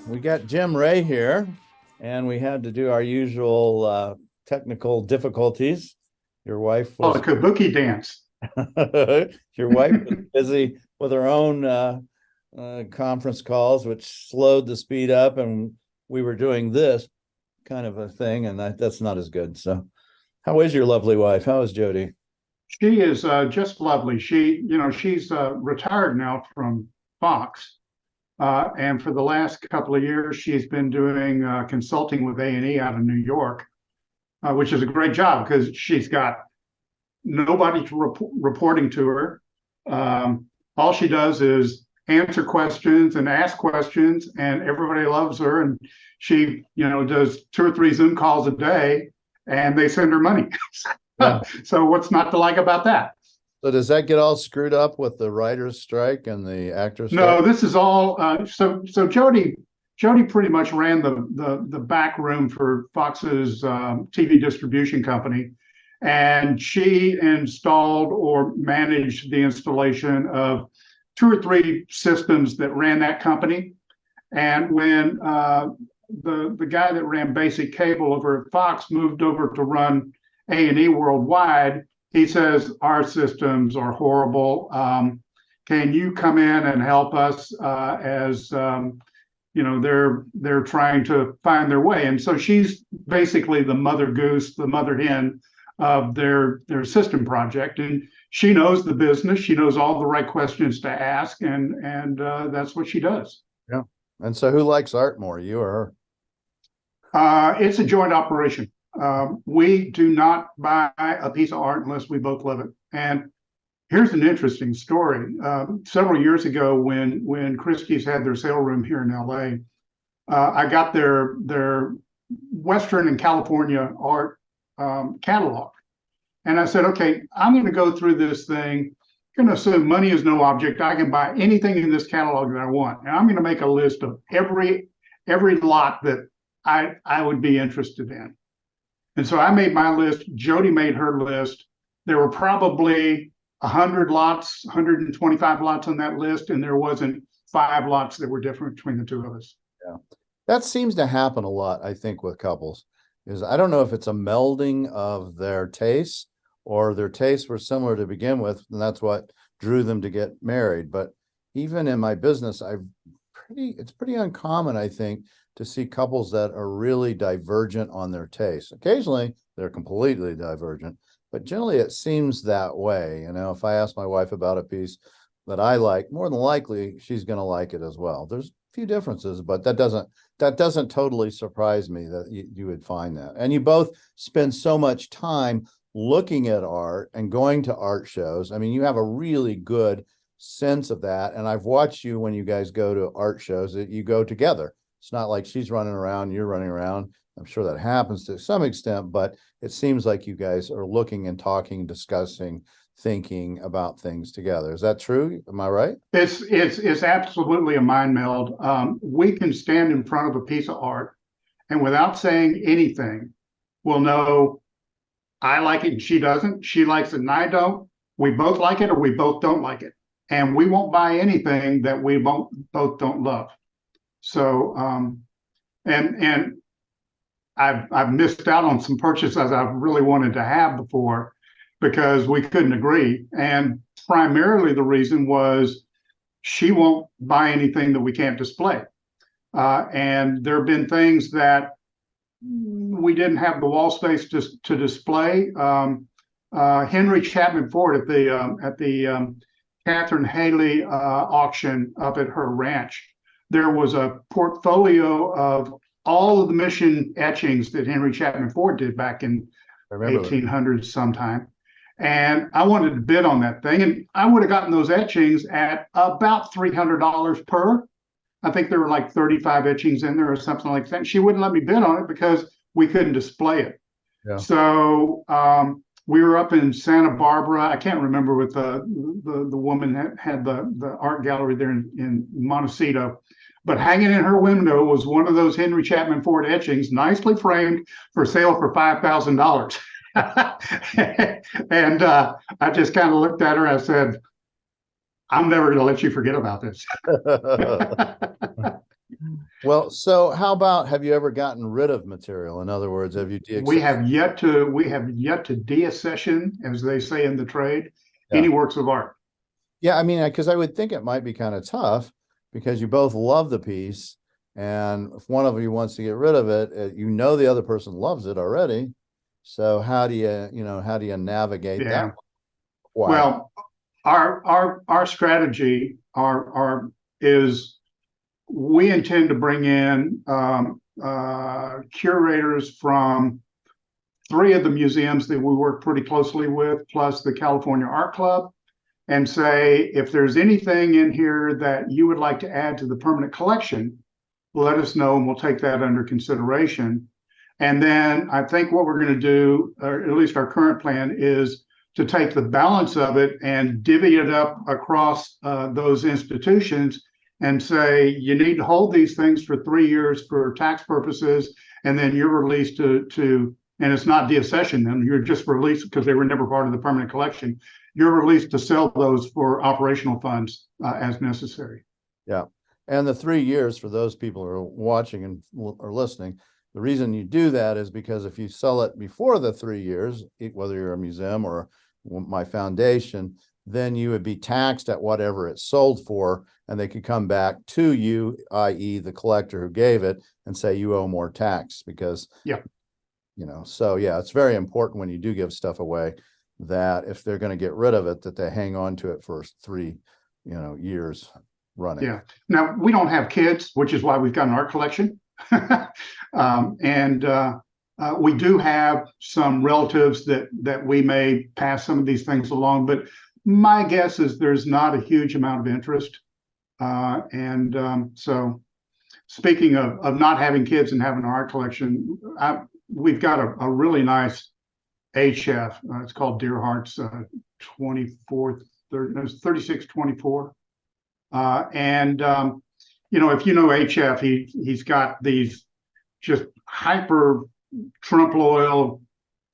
We got Jim Rea here, and we had to do our usual technical difficulties. Your wife Oh, was the kabuki dance. your wife was busy with her own conference calls, which slowed the speed up, and we were doing this kind of a thing, and that's not as good. So, how is your lovely wife? How is Jody? She is just lovely. She's retired now from Fox, and for the last couple of years, she's been doing consulting with A&E out of New York, which is a great job because she's got nobody reporting to her. All she does is answer questions and ask questions, and everybody loves her. And she, does 2 or 3 Zoom calls a day, and they send her money. Yeah. So what's not to like about that? So does that get all screwed up with the writer's strike and the actor's strike? No, this is all. So Jody pretty much ran the back room for Fox's TV distribution company, and she installed or managed the installation of 2 or 3 systems that ran that company. And when the guy that ran basic cable over at Fox moved over to run A&E worldwide, he says, our systems are horrible. Can you come in and help us as they're trying to find their way? And so she's basically the mother goose, the mother hen of their system project. And she knows the business. She knows all the right questions to ask, and that's what she does. Yeah. And so who likes art more, you or her? It's a joint operation. We do not buy a piece of art unless we both love it. And here's an interesting story. Several years ago, when Christie's had their sale room here in LA, I got their Western and California art catalog. And I said, okay, I'm going to go through this thing. I'm going to assume money is no object. I can buy anything in this catalog that I want. And I'm going to make a list of every lot that I would be interested in. And so I made my list. Jody made her list. There were probably 100 lots, 125 lots on that list, and there wasn't 5 lots that were different between the two of us. Yeah, that seems to happen a lot, I think, with couples. Is I don't know if it's a melding of their tastes or their tastes were similar to begin with, and that's what drew them to get married. But even in my business, it's pretty uncommon, I think, to see couples that are really divergent on their tastes. Occasionally, they're completely divergent, but generally it seems that way. If I ask my wife about a piece that I like, more than likely she's going to like it as well. There's a few differences, but that doesn't totally surprise me that you would find that. And you both spend so much time looking at art and going to art shows. I mean, you have a really good sense of that. And I've watched you when you guys go to art shows that you go together. It's not like she's running around, you're running around. I'm sure that happens to some extent, but it seems like you guys are looking and talking, discussing, thinking about things together. Is that true? Am I right? It's absolutely a mind meld. We can stand in front of a piece of art, and without saying anything, we'll know I like it and she doesn't. She likes it and I don't. We both like it or we both don't like it. And we won't buy anything that we both don't love. So, and I've missed out on some purchases I've really wanted to have before because we couldn't agree. And primarily the reason was she won't buy anything that we can't display. And there have been things that we didn't have the wall space to display. Henry Chapman Ford at the Catherine Haley auction up at her ranch, there was a portfolio of all of the mission etchings that Henry Chapman Ford did back in 1800s sometime. And I wanted to bid on that thing. And I would have gotten those etchings at about $300 per. I think there were like 35 etchings in there or something like that. She wouldn't let me bid on it because we couldn't display it. Yeah. So we were up in Santa Barbara. I can't remember what the woman that had the art gallery there in Montecito. But hanging in her window was one of those Henry Chapman Ford etchings, nicely framed for sale for $5,000. And I just kind of looked at her. I said, I'm never going to let you forget about this. Well, so how about, have you ever gotten rid of material? In other words, have you We deaccessioned? have yet to deaccession, as they say in the trade, Yeah. any works of art. Yeah, I mean, because I would think it might be kind of tough because you both love the piece, and if one of you wants to get rid of it, you know the other person loves it already. So how do how do you navigate that Yeah. quiet? Well, our strategy our is we intend to bring in curators from three of the museums that we work pretty closely with, plus the California Art Club, and say, if there's anything in here that you would like to add to the permanent collection, let us know and we'll take that under consideration. And then I think what we're going to do, or at least our current plan, is to take the balance of it and divvy it up across those institutions and say, you need to hold these things for 3 years for tax purposes, and then you're released and it's not deaccession them, you're just released because they were never part of the permanent collection. You're released to sell those for operational funds as necessary. Yeah. And the 3 years for those people who are watching and or listening, the reason you do that is because if you sell it before the 3 years, whether you're a museum or my foundation, then you would be taxed at whatever it's sold for, and they could come back to you, i.e. the collector who gave it, and say you owe more tax because, Yeah. So yeah, it's very important when you do give stuff away that if they're going to get rid of it, that they hang on to it for 3, years running. Yeah. Now, we don't have kids, which is why we've got an art collection. And we do have some relatives that we may pass some of these things along, but my guess is there's not a huge amount of interest. So speaking of not having kids and having an art collection, we've got a really nice HF. It's called Dear Hearts 3624. If you know HF, he's got these just hyper Trump oil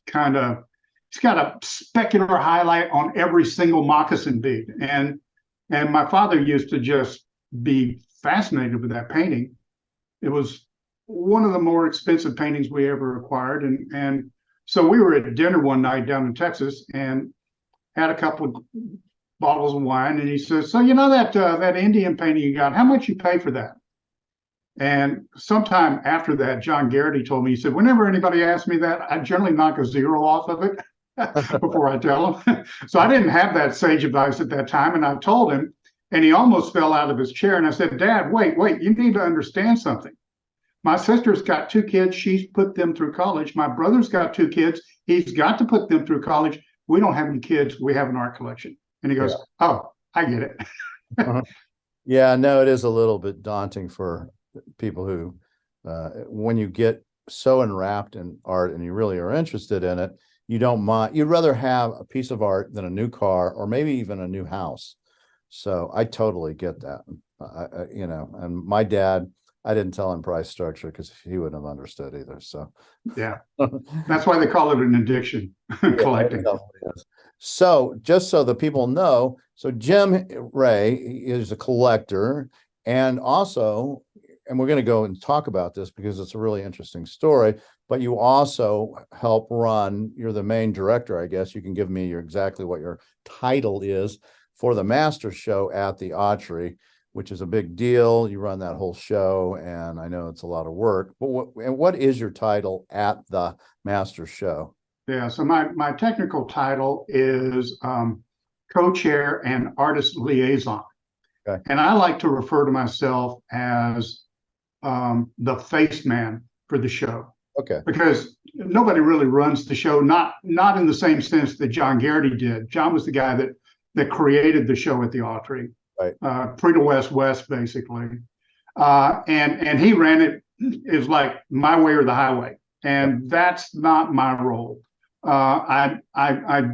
kind of. He's got a specular highlight on every single moccasin bead, and my father used to just be fascinated with that painting. It was one of the more expensive paintings we ever acquired, and so we were at dinner one night down in Texas and had a couple of bottles of wine, and he says, "So that Indian painting you got, how much you pay for that?" And sometime after that, John Garrity told me, he said, "Whenever anybody asks me that, I generally knock a zero off of it before I tell them." So I didn't have that sage advice at that time, and I told him, and he almost fell out of his chair. And I said, "Dad, wait, you need to understand something. My sister's got 2 kids. She's put them through college. My brother's got 2 kids. He's got to put them through college. We don't have any kids. We have an art collection." And he goes, Yeah. "Oh, I get it." Yeah, no, it is a little bit daunting for people who, when you get so enwrapped in art and you really are interested in it, you don't mind. You'd rather have a piece of art than a new car or maybe even a new house. So I totally get that. And my dad, I didn't tell him price structure because he wouldn't have understood either. So Yeah, that's why they call it an addiction, collecting. So just so the people know, so Jim Rea is a collector, and also, and we're going to go and talk about this because it's a really interesting story, but you also help run, you're the main director, I guess. You can give me exactly what your title is for the Master Show at the Autry, which is a big deal. You run that whole show, and I know it's a lot of work. But what is your title at the Master Show? Yeah, so my technical title is co-chair and artist liaison. Okay. And I like to refer to myself as the face man for the show. Okay. Because nobody really runs the show, not in the same sense that John Garrity did. John was the guy that created the show at the Autry. Right. Pre to West, basically. And he ran it is like my way or the highway. And that's not my role. I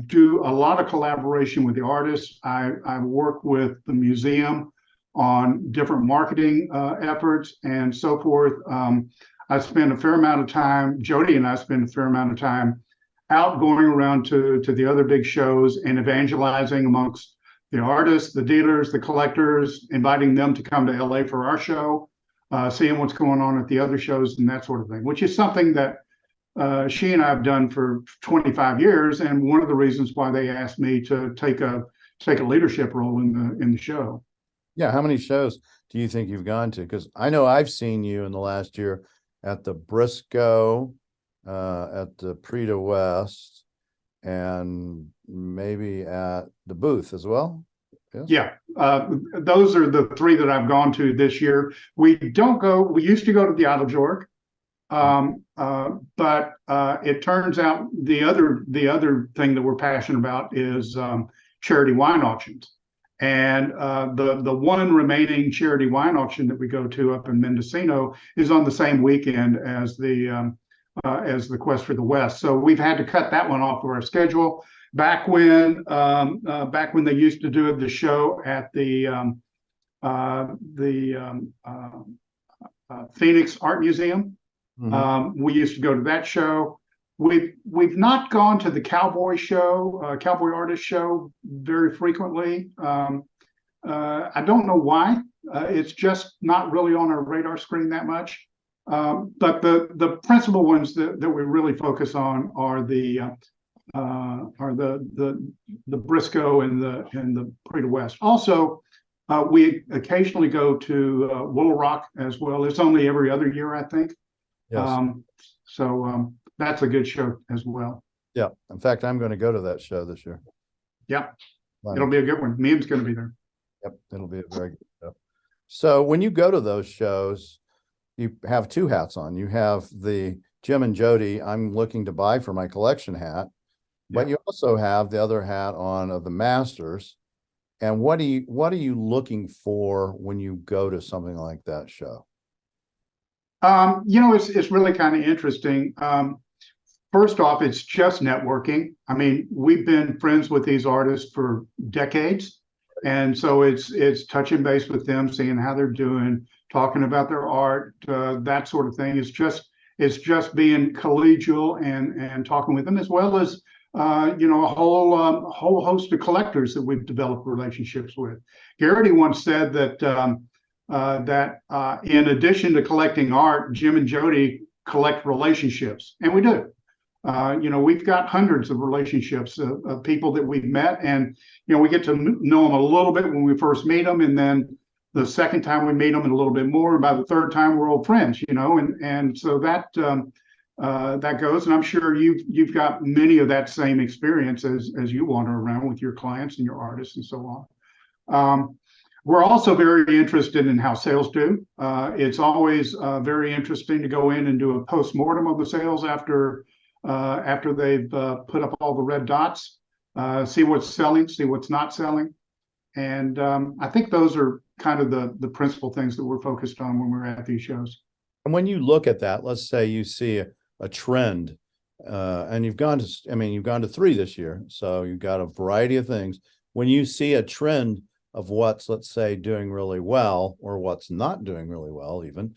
do a lot of collaboration with the artists. I work with the museum on different marketing efforts and so forth. I spend a fair amount of time, Jody and I spend a fair amount of time out going around to the other big shows and evangelizing amongst the artists, the dealers, the collectors, inviting them to come to LA for our show. seeing what's going on at the other shows and that sort of thing, which is something that she and I have done for 25 years, and one of the reasons why they asked me to take a leadership role in the show. Yeah, how many shows do you think you've gone to? Because I know I've seen you in the last year at the Briscoe, at the Prix de West, and maybe at the booth as well. Yes? Yeah, those are the three that I've gone to this year. We used to go to the Idle Jork, but it turns out the other thing that we're passionate about is charity wine auctions. And the one remaining charity wine auction that we go to up in Mendocino is on the same weekend as the Quest for the West. So we've had to cut that one off of our schedule. Back when they used to do the show at the Phoenix Art Museum, we used to go to that show. We've not gone to the Cowboy show, Cowboy Artist show very frequently. I don't know why. It's just not really on our radar screen that much. But the principal ones that we really focus on are the Briscoe and the Prix de West. Also, we occasionally go to Willow Rock as well. It's only every other year, I think. Yes. So that's a good show as well. Yeah. In fact, I'm going to go to that show this year. Yeah. It'll be a good one. Mia's going to be there. Yep. It'll be a very good show. So when you go to those shows, you have two hats on. You have the Jim and Jody, I'm looking to buy for my collection hat, but you also have the other hat on of the Masters. And what are you looking for when you go to something like that show? It's really kind of interesting. First off, it's just networking. I mean, we've been friends with these artists for decades. And so it's touching base with them, seeing how they're doing, talking about their art, that sort of thing. It's just being collegial and talking with them, as well as a whole host of collectors that we've developed relationships with. Garrity once said that in addition to collecting art, Jim and Jody collect relationships, and we do. We've got hundreds of relationships of people that we've met, and we get to know them a little bit when we first meet them, and then the second time we meet them and a little bit more, and by the third time we're old friends, and so that goes. And I'm sure you've got many of that same experience as you wander around with your clients and your artists and so on. We're also very interested in how sales do. It's always very interesting to go in and do a post-mortem of the sales after they've put up all the red dots, see what's selling, see what's not selling. And I think those are kind of the principal things that we're focused on when we're at these shows. And when you look at that, let's say you see a trend, and you've gone to 3 this year, so you've got a variety of things. When you see a trend of what's, let's say, doing really well or what's not doing really well, even,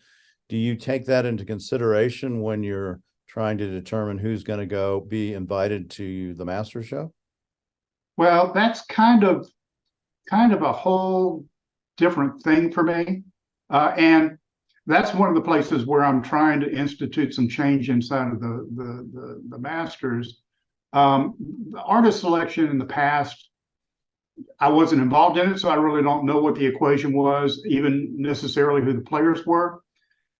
do you take that into consideration when you're trying to determine who's going to be invited to the Master Show? Well, that's kind of a whole different thing for me. And that's one of the places where I'm trying to institute some change inside of the Masters. The artist selection in the past, I wasn't involved in it, so I really don't know what the equation was, even necessarily who the players were.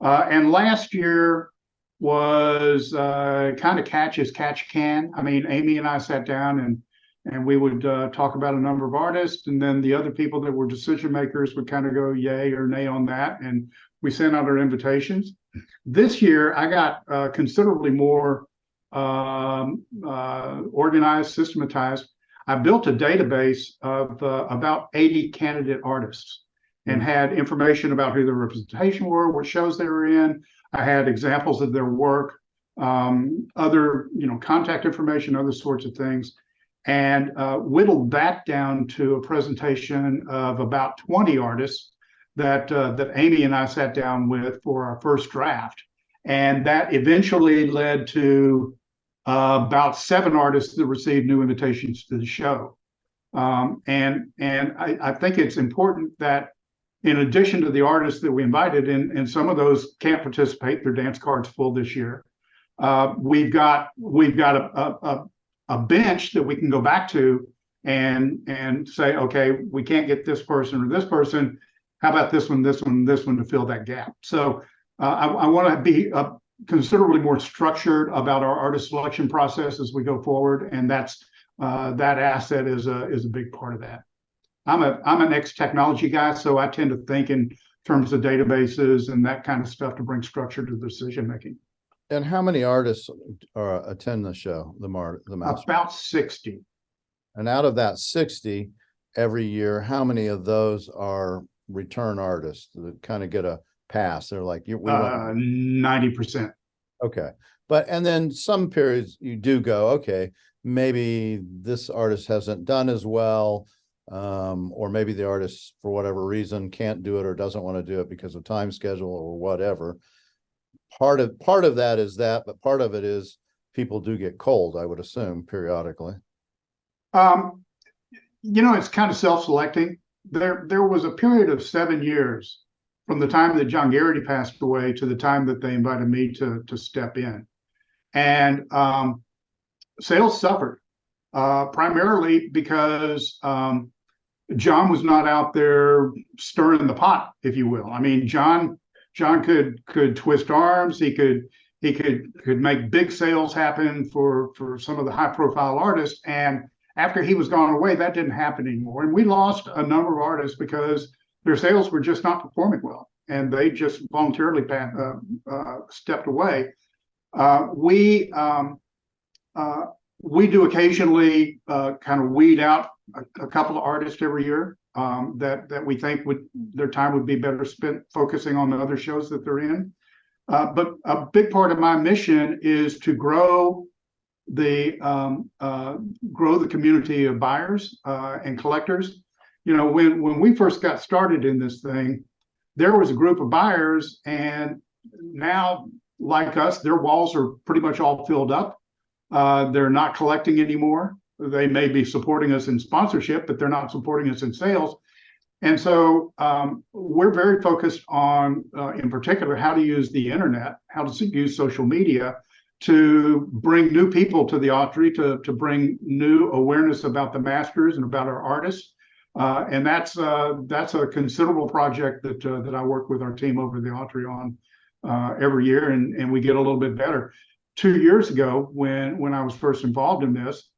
And last year was kind of catch as catch can. I mean, Amy and I sat down and we would talk about a number of artists, and then the other people that were decision makers would kind of go yay or nay on that, and we sent out our invitations. This year, I got considerably more organized, systematized. I built a database of about 80 candidate artists and had information about who their representation were, what shows they were in. I had examples of their work, other contact information, other sorts of things, and whittled that down to a presentation of about 20 artists that Amy and I sat down with for our first draft. And that eventually led to about 7 artists that received new invitations to the show. And I think it's important that in addition to the artists that we invited, and some of those can't participate, their dance card's full this year. We've got a bench that we can go back to and say, okay, we can't get this person or this person. How about this one, this one, this one to fill that gap? So I want to be considerably more structured about our artist selection process as we go forward, and that asset is a big part of that. I'm an ex-technology guy, so I tend to think in terms of databases and that kind of stuff to bring structure to decision making. And how many artists attend the show, the master? About 60. And out of that 60 every year, how many of those are return artists that kind of get a pass? They're like, 90%. Okay. And then some periods you do go, okay, maybe this artist hasn't done as well. Or maybe the artist, for whatever reason, can't do it or doesn't want to do it because of time schedule or whatever. Part of that is that, but part of it is people do get cold, I would assume, periodically. It's kind of self-selecting. There was a period of 7 years from the time that John Garrity passed away to the time that they invited me to step in. And sales suffered, primarily because John was not out there stirring the pot, if you will. I mean, John could twist arms. He could make big sales happen for some of the high profile artists. And after he was gone away, that didn't happen anymore. And we lost a number of artists because their sales were just not performing well, and they just voluntarily stepped away. We do occasionally kind of weed out a couple of artists every year that we think their time would be better spent focusing on the other shows that they're in. But a big part of my mission is to grow the community of buyers and collectors. When we first got started in this thing, there was a group of buyers, and now, like us, their walls are pretty much all filled up. They're not collecting anymore. They may be supporting us in sponsorship, but they're not supporting us in sales. And so we're very focused on, in particular, how to use the internet, how to use social media to bring new people to the Autry, to bring new awareness about the masters and about our artists. And that's a considerable project that I work with our team over the Autry on every year, and we get a little bit better. 2 years ago, when I was first involved in this,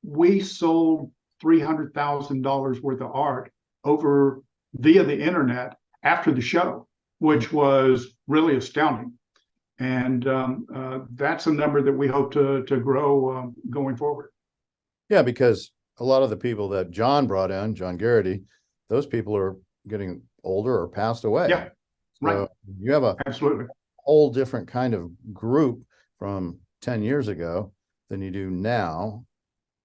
we sold $300,000 worth of art via the internet after the show, which was really astounding. And that's a number that we hope to grow going forward. Yeah, because a lot of the people that John brought in, John Garrity, those people are getting older or passed away. Yeah, so right. You have a absolutely whole different kind of group from 10 years ago than you do now.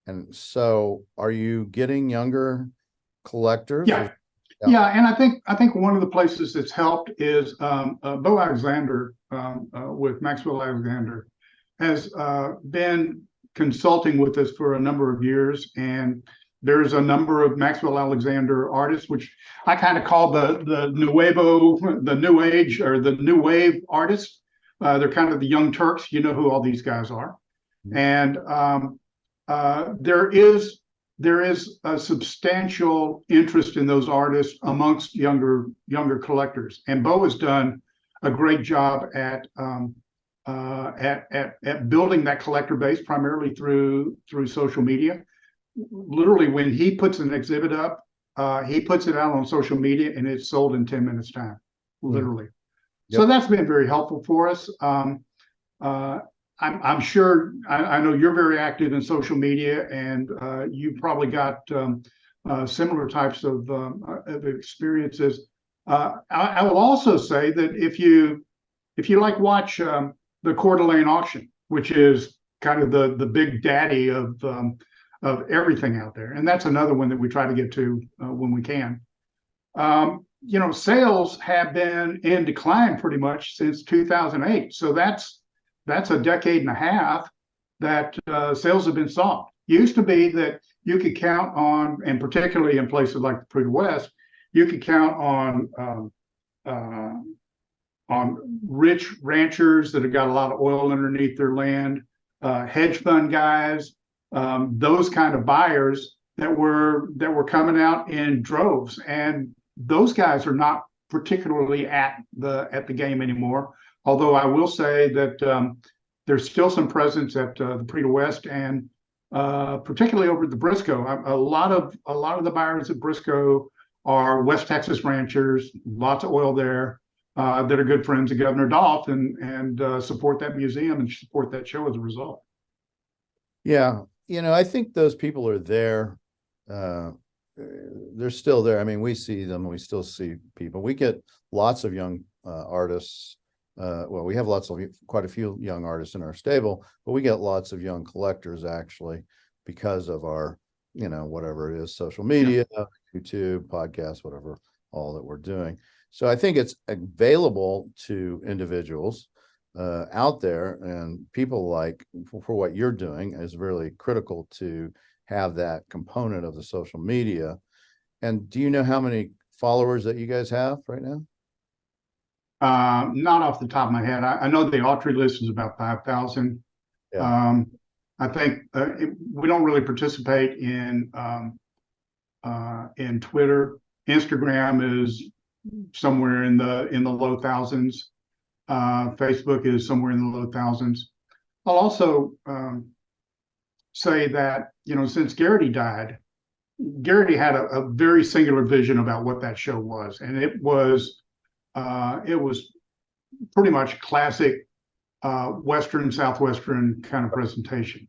And so are you getting younger collectors? Yeah. And I think one of the places that's helped is Bo Alexander with Maxwell Alexander has been consulting with us for a number of years, and there's a number of Maxwell Alexander artists, which I kind of call the new age or the new wave artists. They're kind of the young Turks. You know who all these guys are. And there is a substantial interest in those artists amongst younger collectors, and Bo has done a great job at building that collector base primarily through social media. Literally, when he puts an exhibit up, he puts it out on social media, and it's sold in 10 minutes time, literally. Yep. So that's been very helpful for us. I'm sure, I know you're very active in social media, and you probably got similar types of experiences. I will also say that if you like watch the Coeur d'Alene auction, which is kind of the big daddy of everything out there, and that's another one that we try to get to when we can. Sales have been in decline pretty much since 2008. So that's a decade and a half that sales have been soft. It used to be that you could count on, and particularly in places like the Prairie West, you could count on rich ranchers that have got a lot of oil underneath their land, hedge fund guys, those kind of buyers that were coming out in droves, and those guys are not particularly at the game anymore. Although I will say that there's still some presence at the Prix de West, and particularly over at the Briscoe. A lot of the buyers at Briscoe are West Texas ranchers, lots of oil there, that are good friends of Governor Dolph, and support that museum and support that show as a result. Yeah, I think those people are there. They're still there. I mean, we see them. We still see people. We get lots of young artists. Well, we have quite a few young artists in our stable, but we get lots of young collectors actually because of our, whatever it is, social media, YouTube, podcasts, whatever, all that we're doing. So I think it's available to individuals out there, and people like for what you're doing is really critical to have that component of the social media. And do you know how many followers that you guys have right now? Not off the top of my head. I know the Autry list is about 5,000. Yeah. I think we don't really participate in Twitter. Instagram is somewhere in the low thousands. Facebook is somewhere in the low thousands. I'll also say that, since Garrity died, Garrity had a very singular vision about what that show was, and it was pretty much classic Western, Southwestern kind of presentation.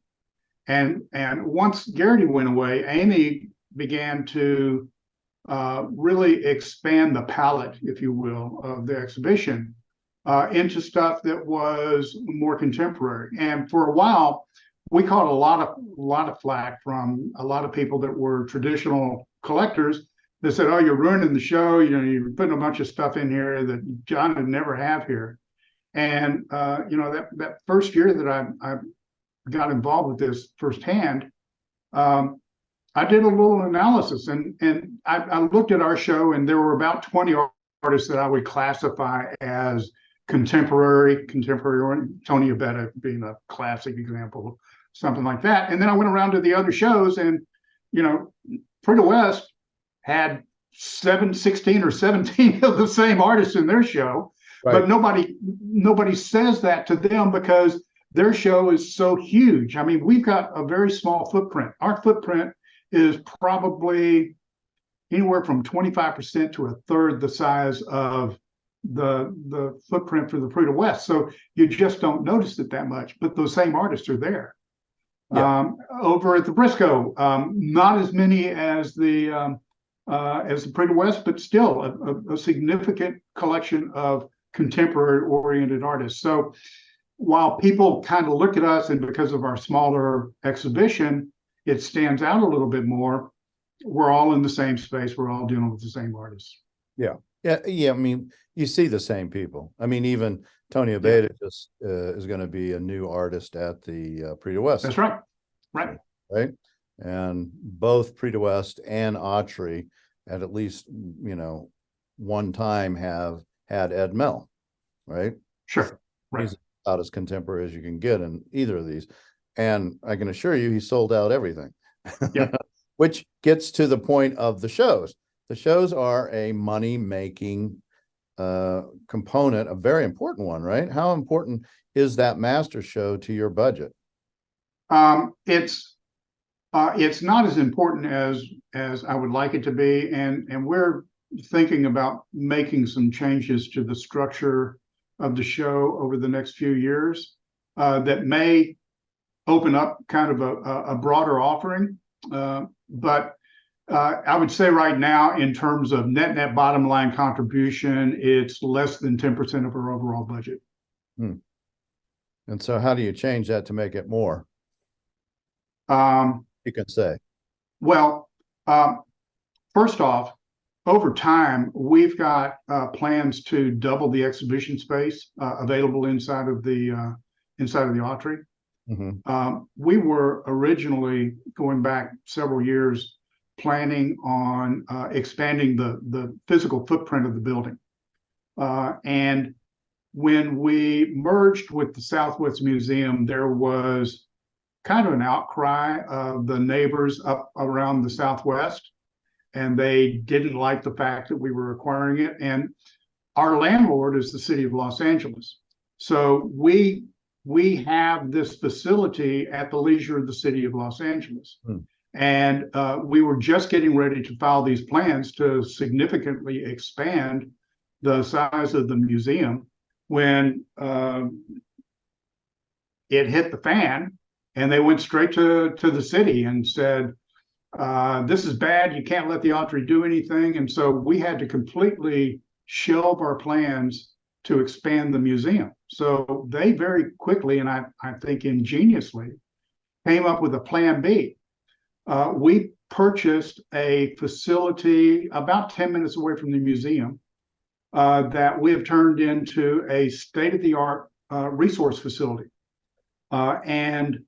And once Garrity went away, Amy began to really expand the palette, if you will, of the exhibition into stuff that was more contemporary. And for a while, we caught a lot of flack from a lot of people that were traditional collectors that said, "Oh, you're ruining the show. You're putting a bunch of stuff in here that John would never have here." And that first year that I got involved with this firsthand, I did a little analysis, and I looked at our show, and there were about 20 artists that I would classify as contemporary, Tony Abetta being a classic example, something like that. And then I went around to the other shows, and Prix de West had 16 or 17 of the same artists in their show, right. But nobody says that to them because their show is so huge. I mean, we've got a very small footprint. Our footprint is probably anywhere from 25% to a third the size of the footprint for the Prix de West. So you just don't notice it that much, but those same artists are there. Yeah. Over at the Briscoe, not as many as the Prix de West, but still a significant collection of contemporary-oriented artists. So while people kind of look at us, and because of our smaller exhibition, it stands out a little bit more, we're all in the same space. We're all dealing with the same artists. Yeah. I mean, you see the same people. I mean, even Tony Abetta just is going to be a new artist at the Prix de West. That's right. Right. And both Prix de West and Autry at least, one time have had Ed Mell, right? Sure. Right. He's about as contemporary as you can get in either of these. And I can assure you he sold out everything. Yeah. Which gets to the point of the shows. The shows are a money-making component, a very important one, right? How important is that master show to your budget? It's not as important as I would like it to be, and we're thinking about making some changes to the structure of the show over the next few years that may open up kind of a broader offering. But I would say right now, in terms of net bottom line contribution, it's less than 10% of our overall budget. And so how do you change that to make it more? You can say. Well, first off, over time, we've got plans to double the exhibition space available inside of the Autry. Mm-hmm. We were originally, going back several years, planning on expanding the physical footprint of the building. And when we merged with the Southwest Museum, there was kind of an outcry of the neighbors up around the Southwest, and they didn't like the fact that we were acquiring it. And our landlord is the city of Los Angeles. So we have this facility at the leisure of the city of Los Angeles. And we were just getting ready to file these plans to significantly expand the size of the museum when it hit the fan, and they went straight to the city and said, this is bad, you can't let the Autry do anything. And so we had to completely shelve our plans to expand the museum. So they very quickly, and I think ingeniously, came up with a plan B. We purchased a facility about 10 minutes away from the museum that we have turned into a state-of-the-art resource facility. And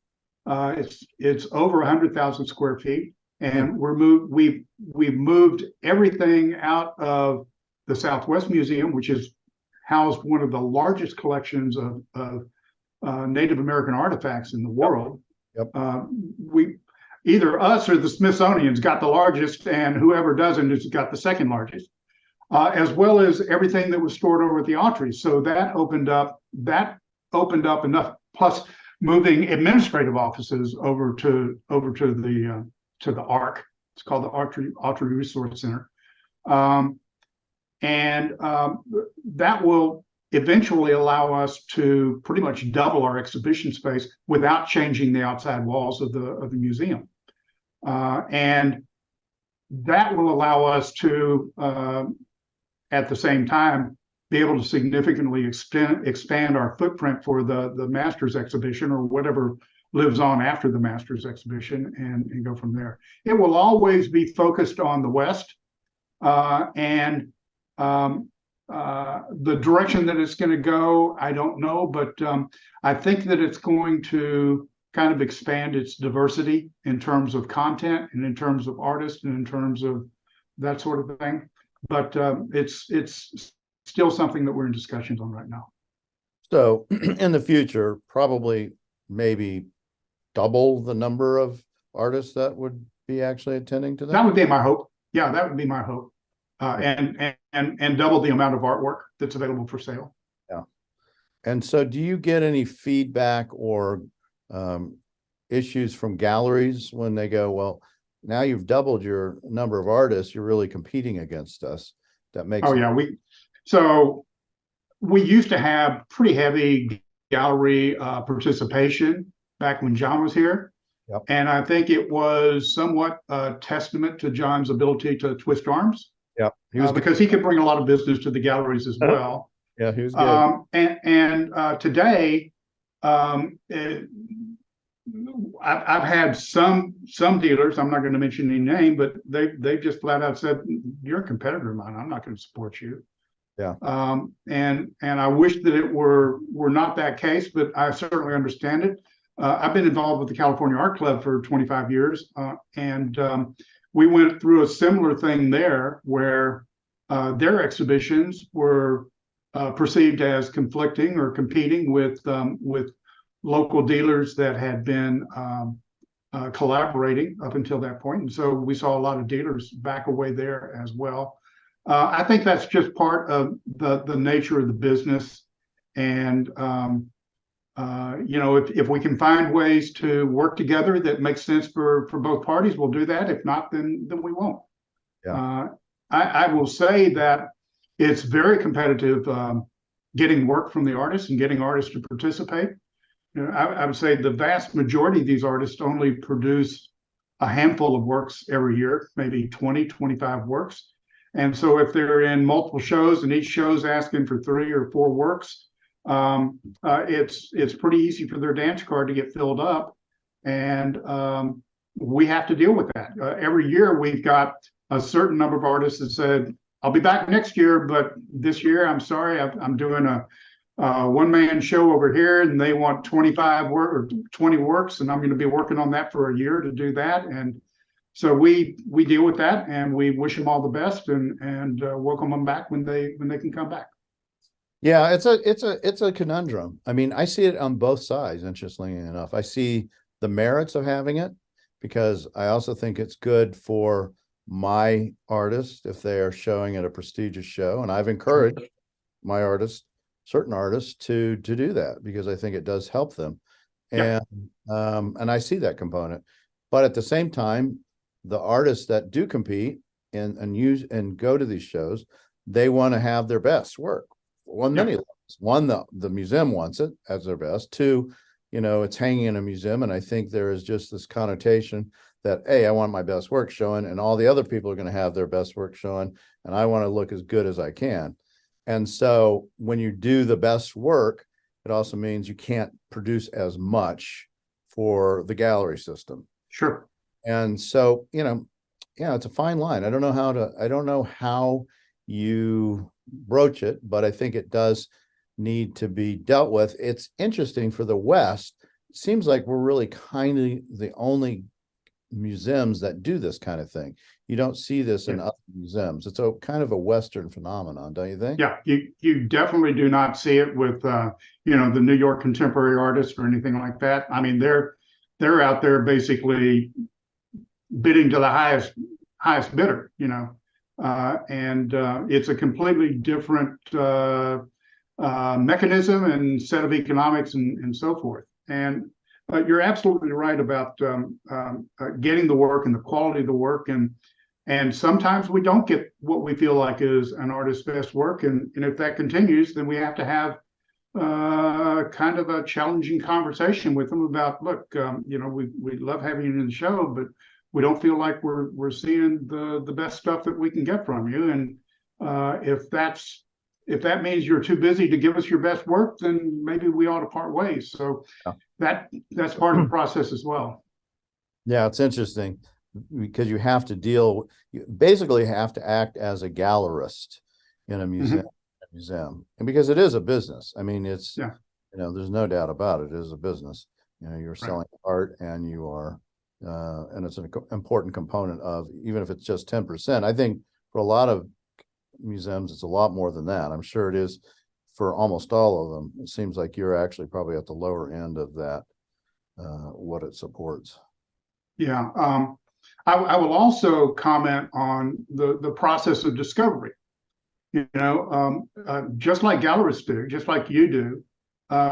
it's over 100,000 square feet. And we've moved everything out of the Southwest Museum, which is housed one of the largest collections of Native American artifacts in the world. We either us or the Smithsonian's got the largest, and whoever doesn't has got the second largest, as well as everything that was stored over at the Autry. So that opened up enough. Plus, moving administrative offices over to the ARC. It's called the Autry Resource Center. That will eventually allow us to pretty much double our exhibition space without changing the outside walls of the museum. And that will allow us to, at the same time, be able to significantly expand our footprint for the Masters exhibition or whatever lives on after the Masters exhibition, and go from there. It will always be focused on the West, and the direction that it's going to go, I don't know, but I think that it's going to kind of expand its diversity in terms of content and in terms of artists and in terms of that sort of thing. But it's still something that we're in discussions on right now. So in the future, probably maybe double the number of artists that would be actually attending to that? That would be my hope. Yeah, that would be my hope. And double the amount of artwork that's available for sale. Yeah. And so do you get any feedback or issues from galleries when they go, well, now you've doubled your number of artists, you're really competing against us? That makes we used to have pretty heavy gallery participation back when John was here. Yep. And I think it was somewhat a testament to John's ability to twist arms. Yeah, he was because he could bring a lot of business to the galleries as well. Yeah, he was good. And today, I've had some dealers. I'm not going to mention any name, but they just flat out said, "You're a competitor of mine. I'm not going to support you." Yeah. And I wish that it were not that case, but I certainly understand it. I've been involved with the California Art Club for 25 years, and we went through a similar thing there, where their exhibitions were perceived as conflicting or competing with local dealers that had been collaborating up until that point. And so we saw a lot of dealers back away there as well. I think that's just part of the nature of the business. And if we can find ways to work together that makes sense for both parties, we'll do that. If not, then we won't. Yeah. I will say that it's very competitive getting work from the artists and getting artists to participate. I would say the vast majority of these artists only produce a handful of works every year, maybe 20, 25 works. And so if they're in multiple shows and each show's asking for 3 or 4 works, it's pretty easy for their dance card to get filled up. And we have to deal with that. Every year we've got a certain number of artists that said, I'll be back next year, but this year, I'm sorry, I'm doing a one-man show over here and they want 25 work or 20 works, and I'm going to be working on that for a year to do that. And So we deal with that, and we wish them all the best, and welcome them back when they can come back. Yeah, it's a conundrum. I mean, I see it on both sides, interestingly enough. I see the merits of having it because I also think it's good for my artists if they are showing at a prestigious show. And I've encouraged my artists, certain artists, to do that because I think it does help them. Yeah. And I see that component. But at the same time, the artists that do compete and use and go to these shows, they want to have their best work. Many levels. One, the museum wants it as their best. Two, it's hanging in a museum, and I think there is just this connotation that, hey, I want my best work showing, and all the other people are going to have their best work showing, and I want to look as good as I can. And so when you do the best work, it also means you can't produce as much for the gallery system. Sure. And so, yeah, it's a fine line. I don't know how you broach it, but I think it does need to be dealt with. It's interesting for the West. It seems like we're really kind of the only museums that do this kind of thing. You don't see this in other museums. It's a kind of a Western phenomenon, don't you think? Yeah, you definitely do not see it with the New York contemporary artists or anything like that. I mean, they're out there basically bidding to the highest bidder, and it's a completely different mechanism and set of economics and so forth. And you're absolutely right about getting the work and the quality of the work, and sometimes we don't get what we feel like is an artist's best work, and if that continues, then we have to have kind of a challenging conversation with them about, look, we love having you in the show, but we don't feel like we're seeing the best stuff that we can get from you. And if that means you're too busy to give us your best work, then maybe we ought to part ways. So that's part of the process as well. Yeah, it's interesting because you basically have to act as a gallerist in a museum. And because it is a business. I mean, there's no doubt about it. It is a business. You're selling art, and you are and it's an important component of, even if it's just 10%. I think for a lot of museums, it's a lot more than that. I'm sure it is for almost all of them. It seems like you're actually probably at the lower end of that, what it supports. Yeah. I will also comment on the process of discovery. Just like gallerists do, just like you do,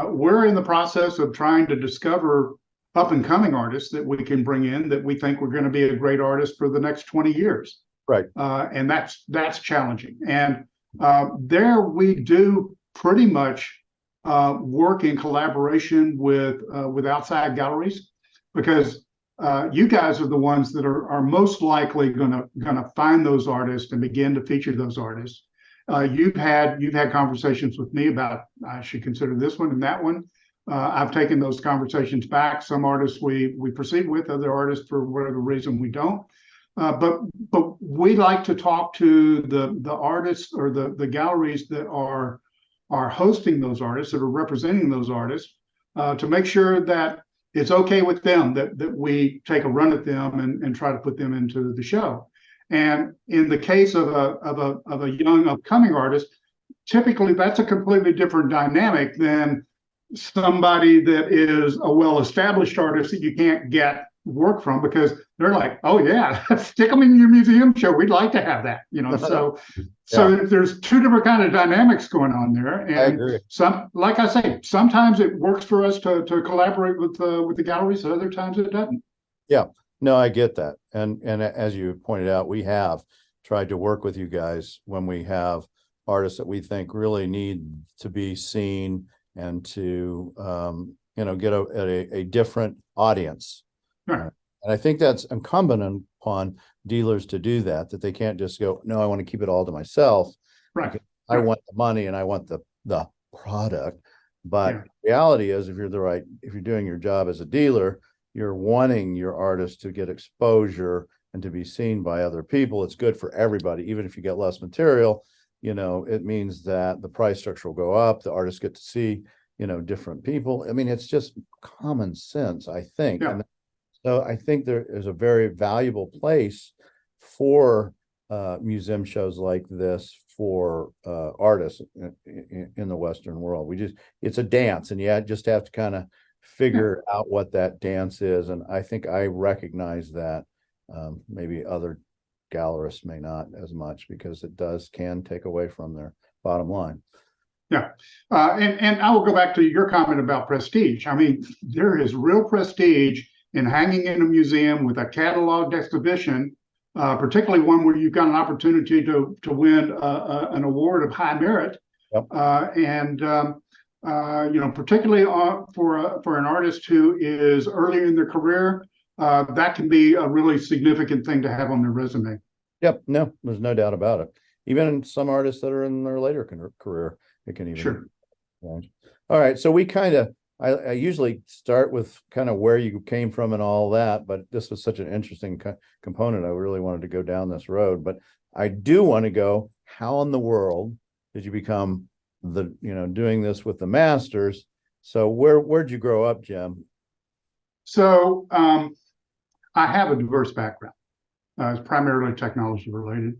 we're in the process of trying to discover up and coming artists that we can bring in that we think we're going to be a great artist for the next 20 years. Right. And that's challenging. And there we do pretty much work in collaboration with outside galleries, because you guys are the ones that are most likely gonna find those artists and begin to feature those artists. You've had conversations with me about, I should consider this one and that one. I've taken those conversations back. Some artists we proceed with, other artists for whatever reason we don't. But we like to talk to the artists or the galleries that are hosting those artists, that are representing those artists, to make sure that it's okay with them that we take a run at them and try to put them into the show. And in the case of a young upcoming artist, typically that's a completely different dynamic than somebody that is a well-established artist that you can't get work from, because they're like, oh yeah, stick them in your museum show. We'd like to have that, So there's two different kind of dynamics going on there. And I agree. Like I say, sometimes it works for us to collaborate with the galleries, and other times it doesn't. Yeah, no, I get that. And as you pointed out, we have tried to work with you guys when we have artists that we think really need to be seen and to get a different audience. Right. And I think that's incumbent upon dealers to do that they can't just go, no, I want to keep it all to myself. Right. I want the money and I want the product. But reality is, if you're doing your job as a dealer, you're wanting your artist to get exposure and to be seen by other people. It's good for everybody. Even if you get less material, it means that the price structure will go up. The artists get to see, different people. I mean, it's just common sense, I think. Yeah. And So I think there is a very valuable place for museum shows like this for artists in the Western world. It's a dance, and you just have to kind of Yeah, figure out what that dance is. And I think I recognize that. Maybe other gallerists may not as much, because it can take away from their bottom line. yeah. And I will go back to your comment about prestige. I mean, there is real prestige in hanging in a museum with a cataloged exhibition, particularly one where you've got an opportunity to win an award of high merit. Yep. Particularly for an artist who is early in their career, that can be a really significant thing to have on their resume. Yep, no, there's no doubt about it. Even some artists that are in their later career, it can even. Sure. All right, so I usually start with kind of where you came from and all that, but this was such an interesting component. I really wanted to go down this road, but I do want to go, how in the world did you become doing this with the masters? So where'd you grow up, Jim? So I have a diverse background. It's primarily technology related.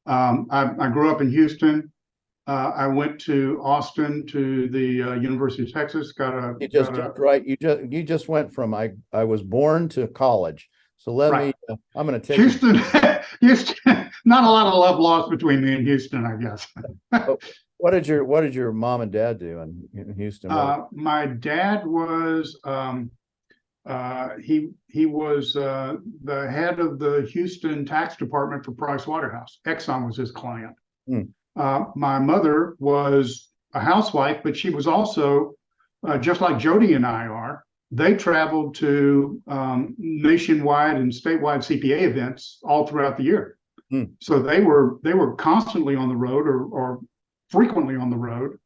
I grew up in Houston. I went to Austin to the University of Texas. You just went from I was born to college. So I'm going to take Houston. Houston. Not a lot of love lost between me and Houston, I guess. What did your mom and dad do in Houston? My dad was he was the head of the Houston tax department for Price Waterhouse. Exxon was his client. My mother was a housewife, but she was also, just like Jody and I are, they traveled to nationwide and statewide CPA events all throughout the year. So they were constantly on the road or frequently on the road.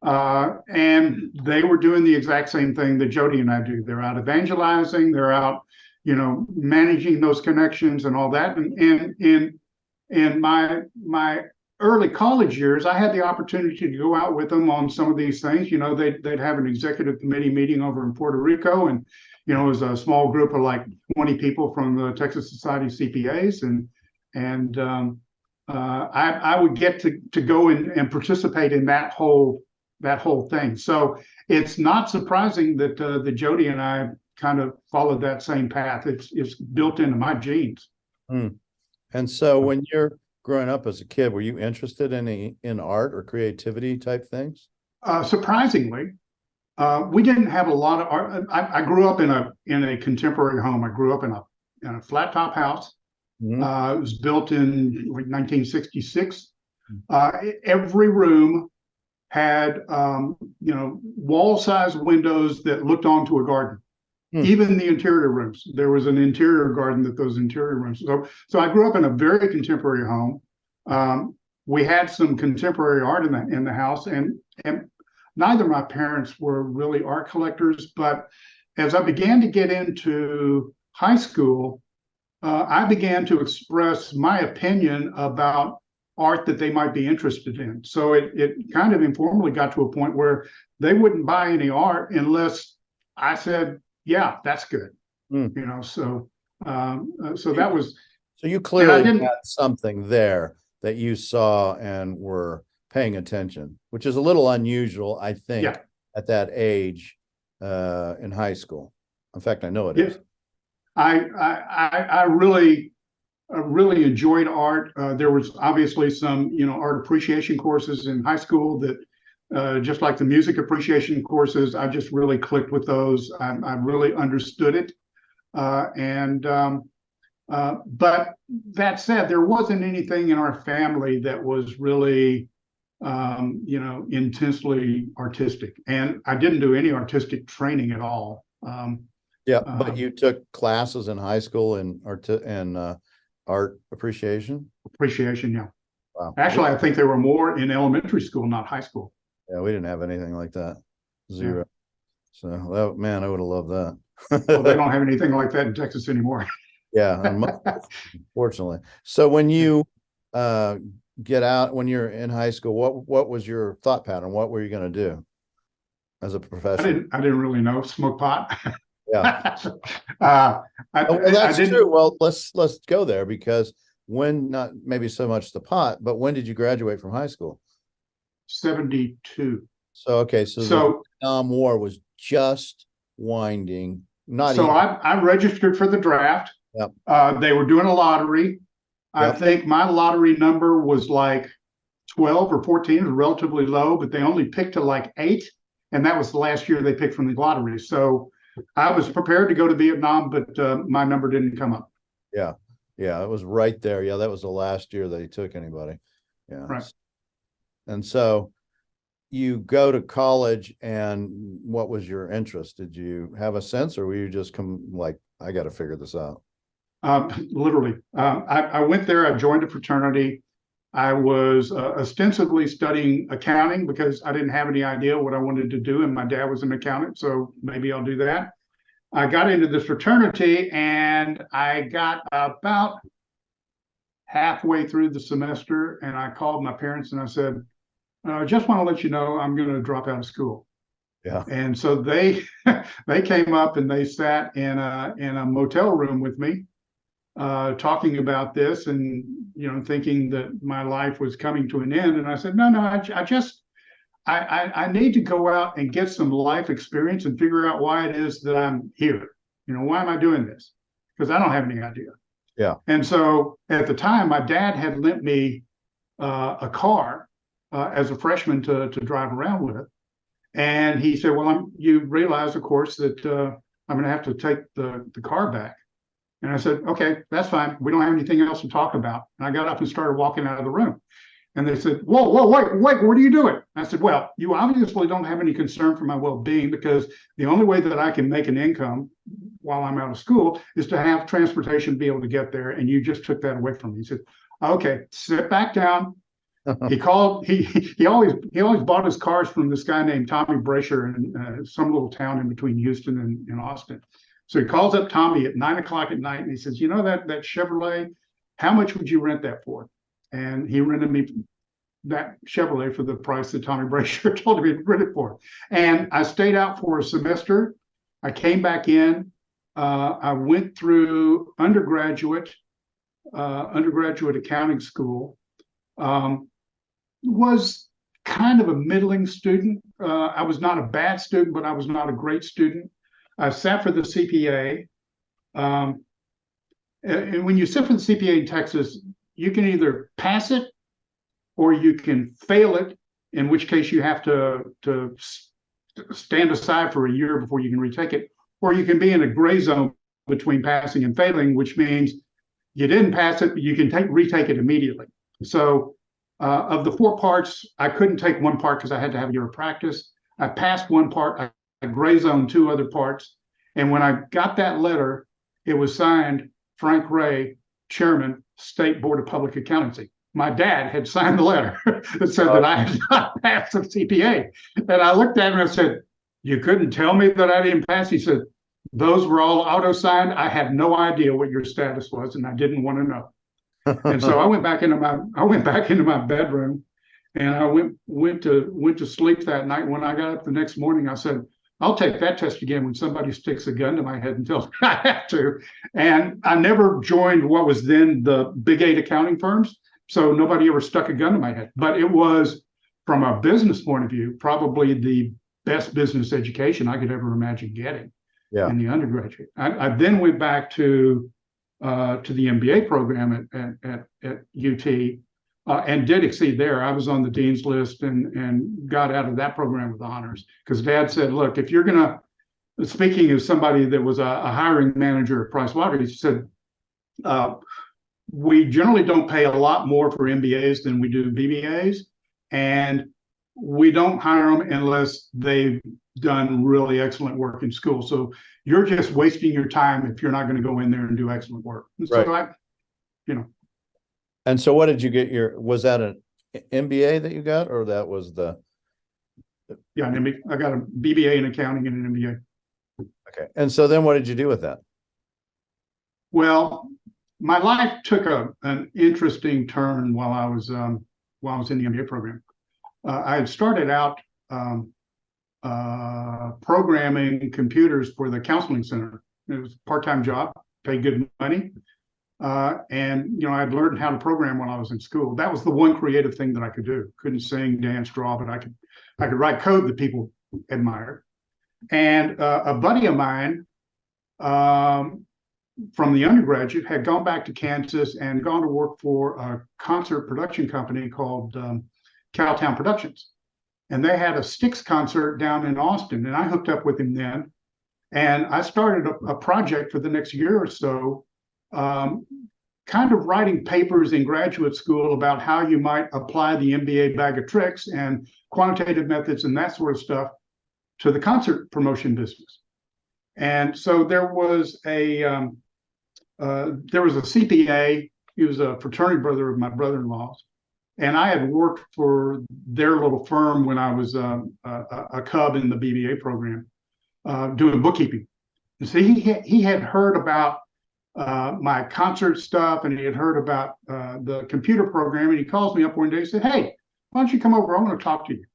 And they were doing the exact same thing that Jody and I do. They're out evangelizing, they're out, managing those connections and all that. And in my early college years, I had the opportunity to go out with them on some of these things. They'd have an executive committee meeting over in Puerto Rico, and it was a small group of like 20 people from the Texas Society of CPAs, and I would get to go and participate in that whole thing. So it's not surprising that Jody and I kind of followed that same path. It's built into my genes. And so when you're growing up as a kid, were you interested in art or creativity type things? Surprisingly, we didn't have a lot of art. I grew up in a contemporary home. I grew up in a flat top house. It was built in 1966. Every room had wall-sized windows that looked onto a garden. Even the interior rooms, there was an interior garden at those interior rooms. So I grew up in a very contemporary home. We had some contemporary art in the house, and neither of my parents were really art collectors. But as I began to get into high school, I began to express my opinion about art that they might be interested in. So it kind of informally got to a point where they wouldn't buy any art unless I said, yeah, that's good. So that was. So you clearly had something there that you saw and were paying attention, which is a little unusual, I think, at that age in high school. In fact, I know it is. I really enjoyed art. There was obviously some, art appreciation courses in high school that, just like the music appreciation courses, I just really clicked with those. I really understood it. But that said, there wasn't anything in our family that was really, intensely artistic. And I didn't do any artistic training at all. But you took classes in high school in art appreciation? Appreciation, yeah. Wow. Actually, I think there were more in elementary school, not high school. Yeah, we didn't have anything like that. Zero. Yeah. So, man, I would have loved that. Well, they don't have anything like that in Texas anymore. Yeah, unfortunately. So when you get out, when you're in high school, what was your thought pattern? What were you going to do as a professional? I didn't really know. Smoke pot. Yeah. I, Oh, well, I that's didn't. true. Well, let's go there because when not maybe so much the pot, but when did you graduate from high school? 72. So okay, so the So Vietnam War was just winding, not so even. I registered for the draft. Yep. They were doing a lottery. I Yep. think my lottery number was like 12 or 14. It was relatively low, but they only picked to like 8. And that was the last year they picked from the lottery. So I was prepared to go to Vietnam, but my number didn't come up. Yeah. Yeah. It was right there. Yeah. That was the last year that he took anybody. Yeah. Right. And so you go to college, and what was your interest? Did you have a sense, or were you just like, I got to figure this out? Literally. I went there, I joined a fraternity. I was ostensibly studying accounting because I didn't have any idea what I wanted to do, and my dad was an accountant, so maybe I'll do that. I got into this fraternity, and I got about halfway through the semester, and I called my parents and I said, I just want to let you know I'm going to drop out of school. Yeah. And so they they came up and they sat in a motel room with me, talking about this, and thinking that my life was coming to an end. And I said, no, I need to go out and get some life experience and figure out why it is that I'm here. Why am I doing this? Because I don't have any idea. Yeah. And so at the time, my dad had lent me a car as a freshman to drive around with. And he said, well, you realize, of course, that I'm going to have to take the car back. And I said, okay, that's fine. We don't have anything else to talk about. And I got up and started walking out of the room. And they said, whoa, wait, what are you doing? I said, well, you obviously don't have any concern for my well-being, because the only way that I can make an income while I'm out of school is to have transportation to be able to get there. And you just took that away from me. He said, okay, sit back down. He always bought his cars from this guy named Tommy Brasher in some little town in between Houston and Austin. So he calls up Tommy at 9 o'clock at night and he says, that Chevrolet, how much would you rent that for? And he rented me that Chevrolet for the price that Tommy Brasher told me to rent it for. And I stayed out for a semester. I came back in. I went through undergraduate accounting school. Was kind of a middling student. I was not a bad student, but I was not a great student. I sat for the CPA. And when you sit for the CPA in Texas, you can either pass it or you can fail it, in which case you have to stand aside for a year before you can retake it, or you can be in a gray zone between passing and failing, which means you didn't pass it, but you can retake it immediately. So of the 4 parts, I couldn't take one part because I had to have a year of practice. I passed one part, I gray zoned 2 other parts. And when I got that letter, it was signed Frank Rea, Chairman, State Board of Public Accountancy. My dad had signed the letter that said that I had not passed the CPA. And I looked at him and I said, you couldn't tell me that I didn't pass? He said, those were all auto-signed. I had no idea what your status was, and I didn't want to know. And so I went back into my bedroom, and I went to sleep that night. When I got up the next morning, I said, I'll take that test again when somebody sticks a gun to my head and tells me I have to. And I never joined what was then the Big 8 accounting firms, so nobody ever stuck a gun to my head. But it was, from a business point of view, probably the best business education I could ever imagine getting in the undergraduate. I then went back to the MBA program at UT and did exceed there. I was on the dean's list and got out of that program with honors, because Dad said, look, if you're going to, speaking as somebody that was a hiring manager at Pricewaterhouse, he said, we generally don't pay a lot more for MBAs than we do BBAs, and we don't hire them unless they've done really excellent work in school. So you're just wasting your time if you're not going to go in there and do excellent work. And so right. And so what did you get was that an MBA that you got, or that was the? Yeah, I got a BBA in accounting and an MBA. Okay. And so then what did you do with that? Well, my life took an interesting turn while I was in the MBA program. I had started out programming computers for the counseling center. It was a part-time job, paid good money. And I'd learned how to program when I was in school. That was the one creative thing that I could do. Couldn't sing, dance, draw, but I could write code that people admired. And a buddy of mine from the undergraduate had gone back to Kansas and gone to work for a concert production company called Cowtown Productions. And they had a Styx concert down in Austin, and I hooked up with him then. And I started a project for the next year or so, kind of writing papers in graduate school about how you might apply the MBA bag of tricks and quantitative methods and that sort of stuff to the concert promotion business. And so there was a CPA. He was a fraternity brother of my brother-in-law's, and I had worked for their little firm when I was a cub in the BBA program, doing bookkeeping. And so he had heard about my concert stuff, and he had heard about the computer program, and he calls me up one day and said, "Hey, why don't you come over? I want to talk to you."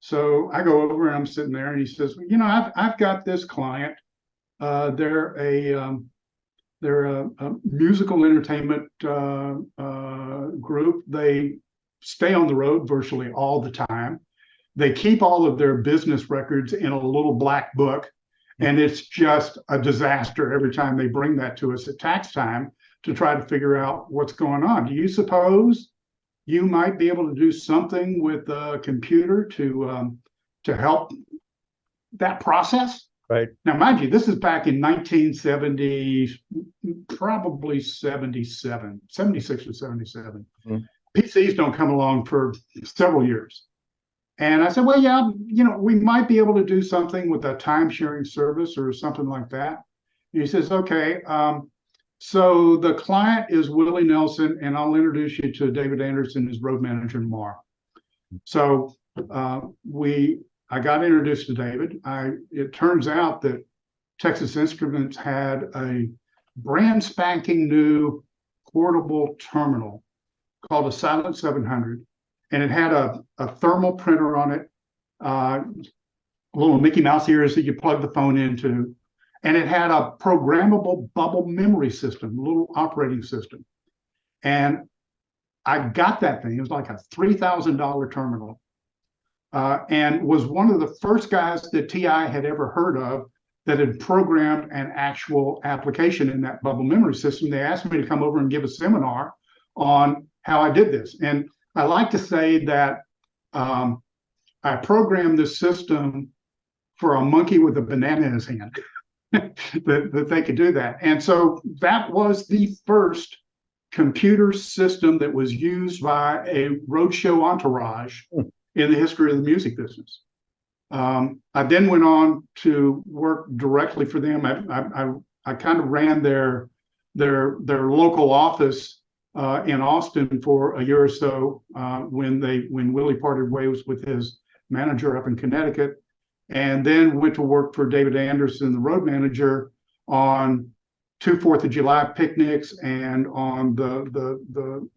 So I go over and I'm sitting there, and he says, "Well, I've got this client. They're a musical entertainment group. They stay on the road virtually all the time. They keep all of their business records in a little black book, and it's just a disaster every time they bring that to us at tax time to try to figure out what's going on. Do you suppose you might be able to do something with a computer to help that process?" Right. Now, mind you, this is back in 1970, probably 77, 76 or 77. Mm. PCs don't come along for several years. And I said, "Well, yeah, we might be able to do something with a time-sharing service or something like that." And he says, "Okay, so the client is Willie Nelson, and I'll introduce you to David Anderson, his road manager tomorrow." So I got introduced to David. It turns out that Texas Instruments had a brand spanking new portable terminal called a Silent 700, and it had a thermal printer on it, little Mickey Mouse ears that you plug the phone into, and it had a programmable bubble memory system, little operating system. And I got that thing. It was like a $3,000 terminal. And was one of the first guys that TI had ever heard of that had programmed an actual application in that bubble memory system. They asked me to come over and give a seminar on how I did this. And I like to say that I programmed this system for a monkey with a banana in his hand, that they could do that. And so that was the first computer system that was used by a roadshow entourage in the history of the music business. I then went on to work directly for them. I kind of ran their local office in Austin for a year or so when Willie parted ways with his manager up in Connecticut, and then went to work for David Anderson, the road manager, on 2 4th of July picnics and on the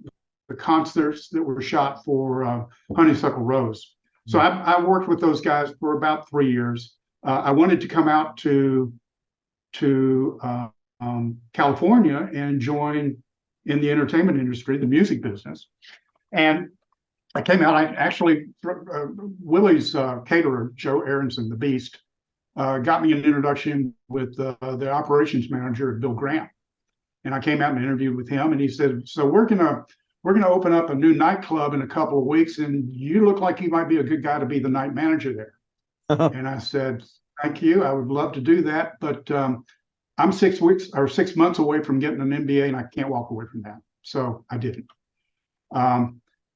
concerts that were shot for Honeysuckle Rose. So I worked with those guys for about 3 years. I wanted to come out to California and join in the entertainment industry, the music business. And I came out, Willie's caterer, Joe Aronson, the Beast, got me an introduction with the operations manager, Bill Grant. And I came out and interviewed with him, and he said, "So we're gonna open up a new nightclub in a couple of weeks, and you look like you might be a good guy to be the night manager there." And I said, "Thank you. I would love to do that, but I'm 6 months away from getting an MBA, and I can't walk away from that." So I didn't.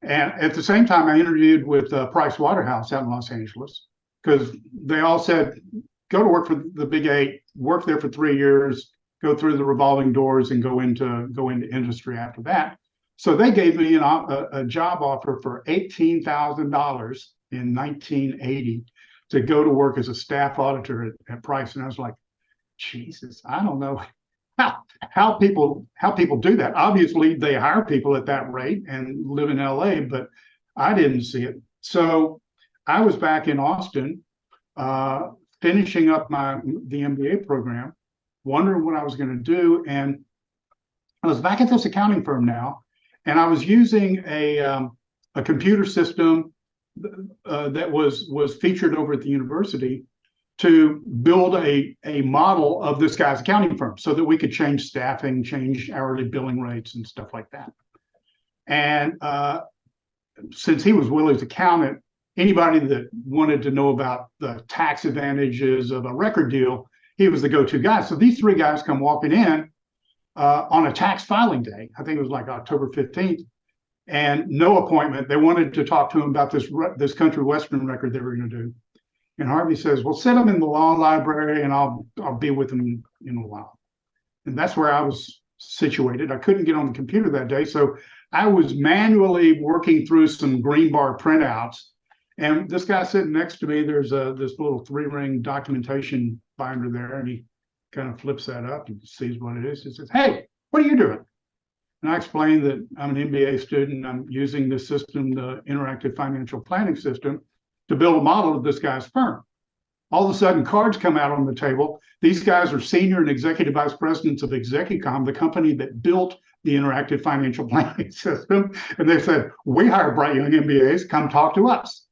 And at the same time, I interviewed with Price Waterhouse out in Los Angeles, because they all said, "Go to work for the Big Eight, work there for 3 years, go through the revolving doors, and go into industry after that." So they gave me a job offer for $18,000 in 1980 to go to work as a staff auditor at Price. And I was like, Jesus, I don't know how people do that. Obviously, they hire people at that rate and live in LA, but I didn't see it. So I was back in Austin finishing up the MBA program, wondering what I was going to do. And I was back at this accounting firm now, and I was using a computer system that was featured over at the university to build a model of this guy's accounting firm so that we could change staffing, change hourly billing rates and stuff like that. And since he was Willie's accountant, anybody that wanted to know about the tax advantages of a record deal, he was the go-to guy. So these three guys come walking in on a tax filing day. I think it was like October 15th, and no appointment. They wanted to talk to him about this country western record they were going to do. And Harvey says, well, sit them in the law library and I'll be with them in a while. And that's where I was situated. I couldn't get on the computer that day. So I was manually working through some green bar printouts. And this guy sitting next to me, there's this little 3-ring documentation binder there. And he kind of flips that up and sees what it is. He says, hey, what are you doing? And I explained that I'm an MBA student. I'm using this system, the interactive financial planning system, to build a model of this guy's firm. All of a sudden, cards come out on the table. These guys are senior and executive vice presidents of Execicom, the company that built the interactive financial planning system. And they said, we hire bright young MBAs, come talk to us.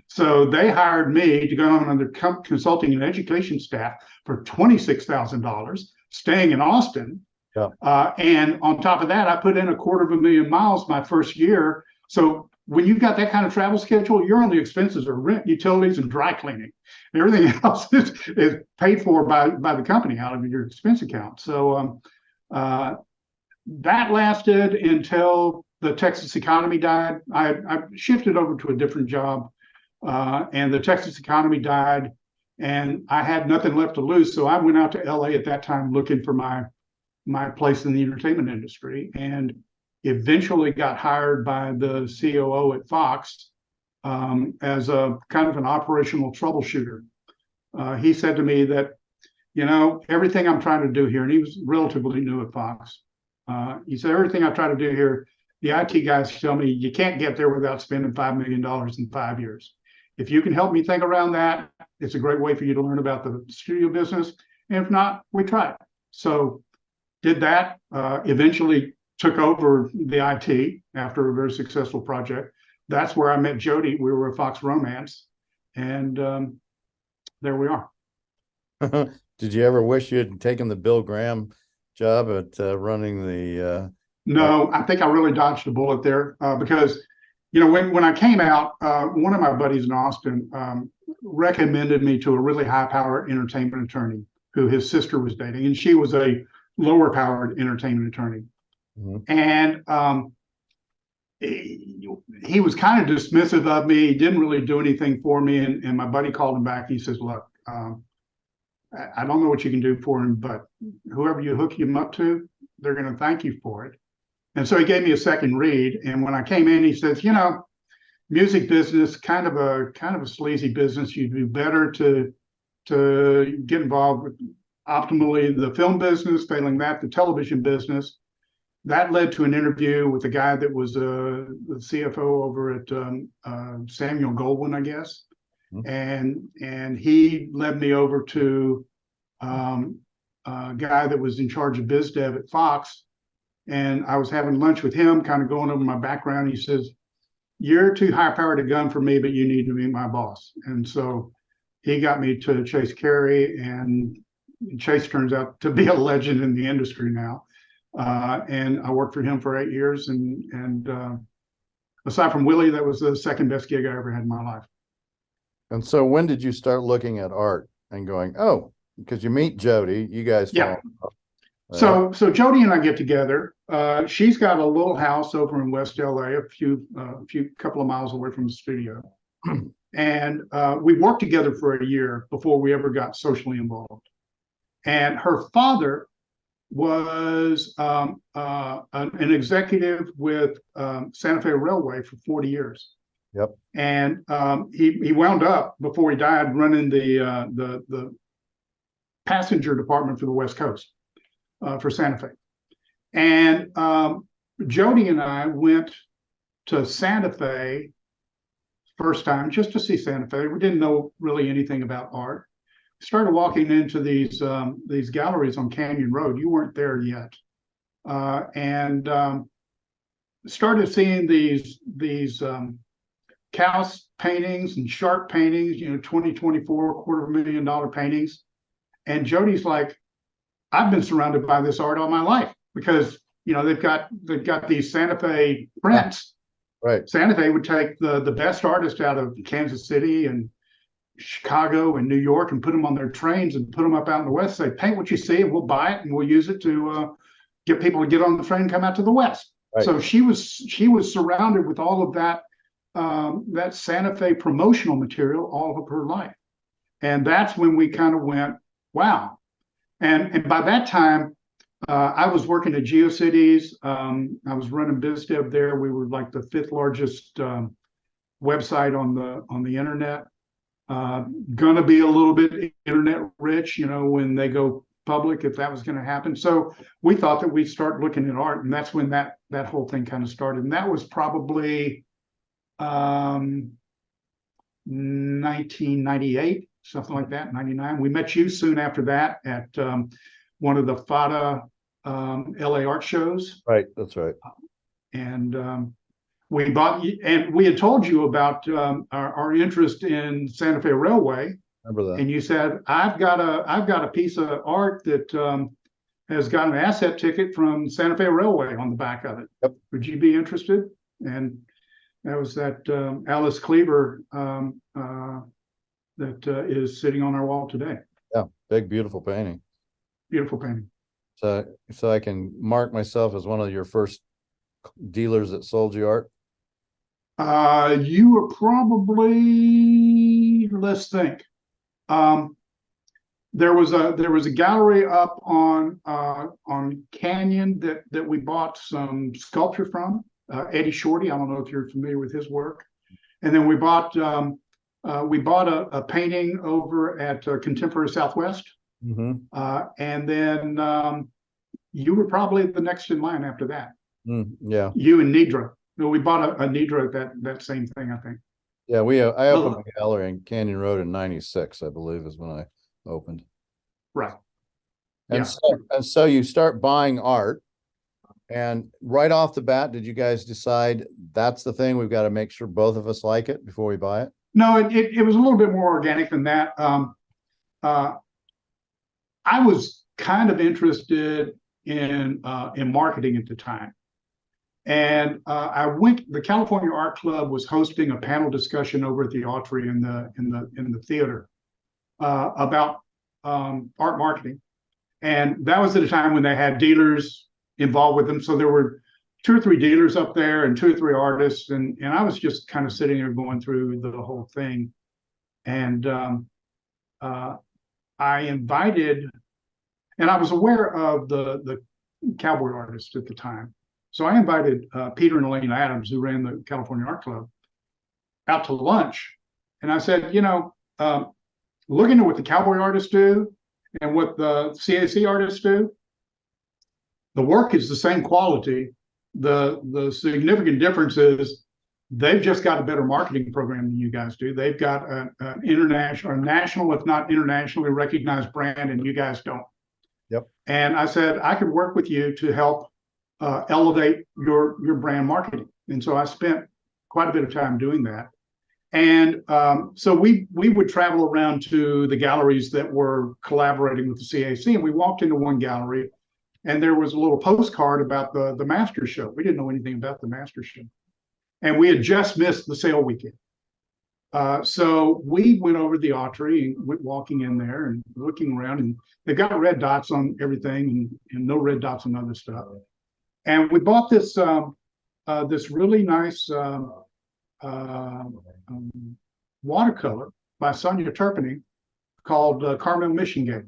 So they hired me to go on their consulting and education staff for $26,000, staying in Austin. Yeah. And on top of that, I put in 250,000 miles my first year. So when you've got that kind of travel schedule, your only expenses are rent, utilities, and dry cleaning. Everything else is paid for by the company out of your expense account. So that lasted until the Texas economy died. I shifted over to a different job, and the Texas economy died, and I had nothing left to lose. So I went out to LA at that time looking for my place in the entertainment industry, and eventually got hired by the COO at Fox as a kind of an operational troubleshooter. He said to me that, everything I'm trying to do here, and he was relatively new at Fox. He said, everything I try to do here, the IT guys tell me you can't get there without spending $5 million in 5 years. If you can help me think around that, it's a great way for you to learn about the studio business. And if not, we try it. So did that, eventually took over the IT after a very successful project. That's where I met Jody. We were a Fox Romance, and there we are. Did you ever wish you had taken the Bill Graham job at running the? No, I think I really dodged a bullet there because, when I came out, one of my buddies in Austin recommended me to a really high-powered entertainment attorney who his sister was dating, and she was a lower-powered entertainment attorney. Mm-hmm. And he was kind of dismissive of me. He didn't really do anything for me. And my buddy called him back. He says, look, I don't know what you can do for him, but whoever you hook him up to, they're going to thank you for it. And so he gave me a second read. And when I came in, he says, music business, kind of a sleazy business. You'd do better to get involved with optimally the film business, failing that, the television business. That led to an interview with a guy that was the CFO over at Samuel Goldwyn, I guess. Mm-hmm. And he led me over to a guy that was in charge of biz dev at Fox. And I was having lunch with him, kind of going over my background. He says, you're too high powered a gun for me, but you need to be my boss. And so he got me to Chase Carey, and Chase turns out to be a legend in the industry now. And I worked for him for 8 years. And aside from Willie, that was the second best gig I ever had in my life. And so when did you start looking at art and going, oh, because you meet Jody, you guys. Yeah. So Jody and I get together. She's got a little house over in West LA, a couple of miles away from the studio. And we worked together for a year before we ever got socially involved. And her father was an executive with Santa Fe Railway for 40 years. Yep. And he wound up, before he died, running the passenger department for the West Coast for Santa Fe. And Jody and I went to Santa Fe first time just to see Santa Fe. We didn't know really anything about art. Started walking into these galleries on Canyon Road. You weren't there yet, and started seeing these Kaus paintings and Sharp paintings. 2024 $250,000 paintings. And Jody's like, I've been surrounded by this art all my life because they've got these Santa Fe prints. Right. Santa Fe would take the best artists out of Kansas City and Chicago and New York and put them on their trains and put them up out in the West. Say, paint what you see, and we'll buy it and we'll use it to get people to get on the train and come out to the West. Right. So she was surrounded with all of that Santa Fe promotional material all of her life, and that's when we kind of went, wow. And by that time, I was working at GeoCities. I was running BizDev there. We were like the 5th largest website on the internet. Gonna be a little bit internet rich, when they go public, if that was going to happen. So we thought that we'd start looking at art, and that's when that whole thing kind of started. And that was probably 1998, something like that, 99. We met you soon after that at one of the FADA LA art shows. Right, that's right. And we had told you about our interest in Santa Fe Railway. Remember that? And you said, I've got a piece of art that has got an asset ticket from Santa Fe Railway on the back of it. Yep. Would you be interested? And that was that Alice Cleaver that is sitting on our wall today. Yeah, big, beautiful painting. Beautiful painting. So I can mark myself as one of your first dealers that sold you art. You were probably, let's think. There was a gallery up on Canyon that we bought some sculpture from. Eddie Shorty. I don't know if you're familiar with his work. And then we bought a painting over at Contemporary Southwest. Mm-hmm. And then you were probably the next in line after that. Yeah. You and Nidra. We bought a Nidra at that same thing, I think. Yeah, I opened a gallery in Canyon Road in '96, I believe, is when I opened. Right. And so you start buying art, and right off the bat, did you guys decide that's the thing, we've got to make sure both of us like it before we buy it? No, it was a little bit more organic than that. I was kind of interested in marketing at the time. And the California Art Club was hosting a panel discussion over at the Autry in the theater about art marketing. And that was at a time when they had dealers involved with them. So there were 2 or 3 dealers up there and 2 or 3 artists. And I was just kind of sitting there going through the whole thing. And I invited, and I was aware of the cowboy artists at the time. So I invited Peter and Elaine Adams, who ran the California Art Club, out to lunch. And I said, looking at what the cowboy artists do and what the CAC artists do, the work is the same quality. The significant difference is they've just got a better marketing program than you guys do. They've got an international or national, if not internationally recognized brand, and you guys don't. Yep. And I said, I could work with you to help elevate your brand marketing. And so I spent quite a bit of time doing that. And so we would travel around to the galleries that were collaborating with the CAC, and we walked into one gallery, and there was a little postcard about the Master Show. We didn't know anything about the Master Show, and we had just missed the sale weekend. So we went over the Autry and went walking in there and looking around, and they've got red dots on everything and no red dots on other stuff. And we bought this this really nice watercolor by Sonia Turpinning called Carmel Mission Gate.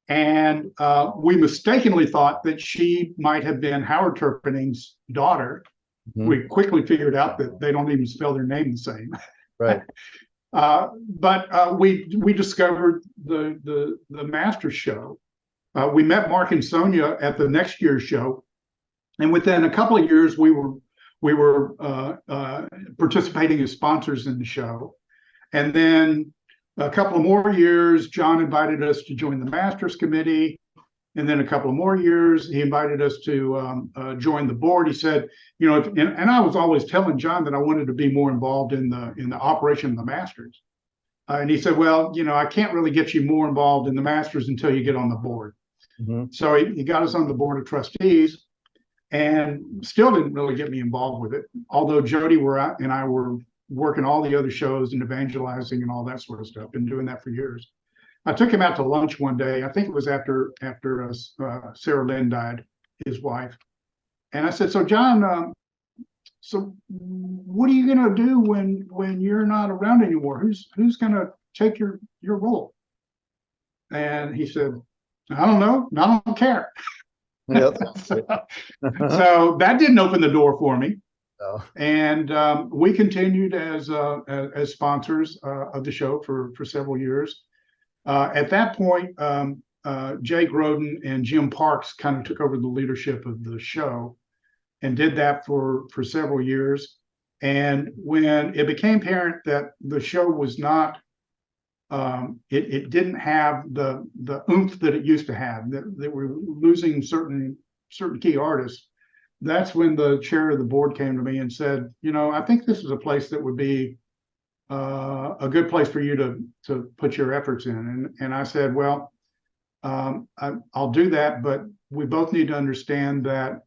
And we mistakenly thought that she might have been Howard Turpinning's daughter. Mm-hmm. We quickly figured out that they don't even spell their name the same. Right. But we discovered the Master Show. We met Mark and Sonia at the next year's show. And within a couple of years, we we were participating as sponsors in the show. And then a couple of more years, John invited us to join the Masters Committee. And then a couple of more years, he invited us to join the board. He said, you know, and I was always telling John that I wanted to be more involved in the operation of the Masters. And he said, well, you know, I can't really get you more involved in the Masters until you get on the board. Mhm. So he got us on the board of trustees and still didn't really get me involved with it. Although Jody and I were working all the other shows and evangelizing and all that sort of stuff, been doing that for years. I took him out to lunch one day. I think it was after Sarah Lynn died, his wife. And I said, so John, so what are you going to do when you're not around anymore? Who's going to take your role? And he said, I don't know. I don't care. Yep. So that didn't open the door for me. No. And we continued as sponsors of the show for several years. At that point, Jay Groden and Jim Parks kind of took over the leadership of the show and did that for several years. And when it became apparent that the show was not, it didn't have the oomph that it used to have, that we're losing certain key artists, that's when the chair of the board came to me and said, you know, I think this is a place that would be a good place for you to put your efforts in. And I said, well, I'll do that, but we both need to understand that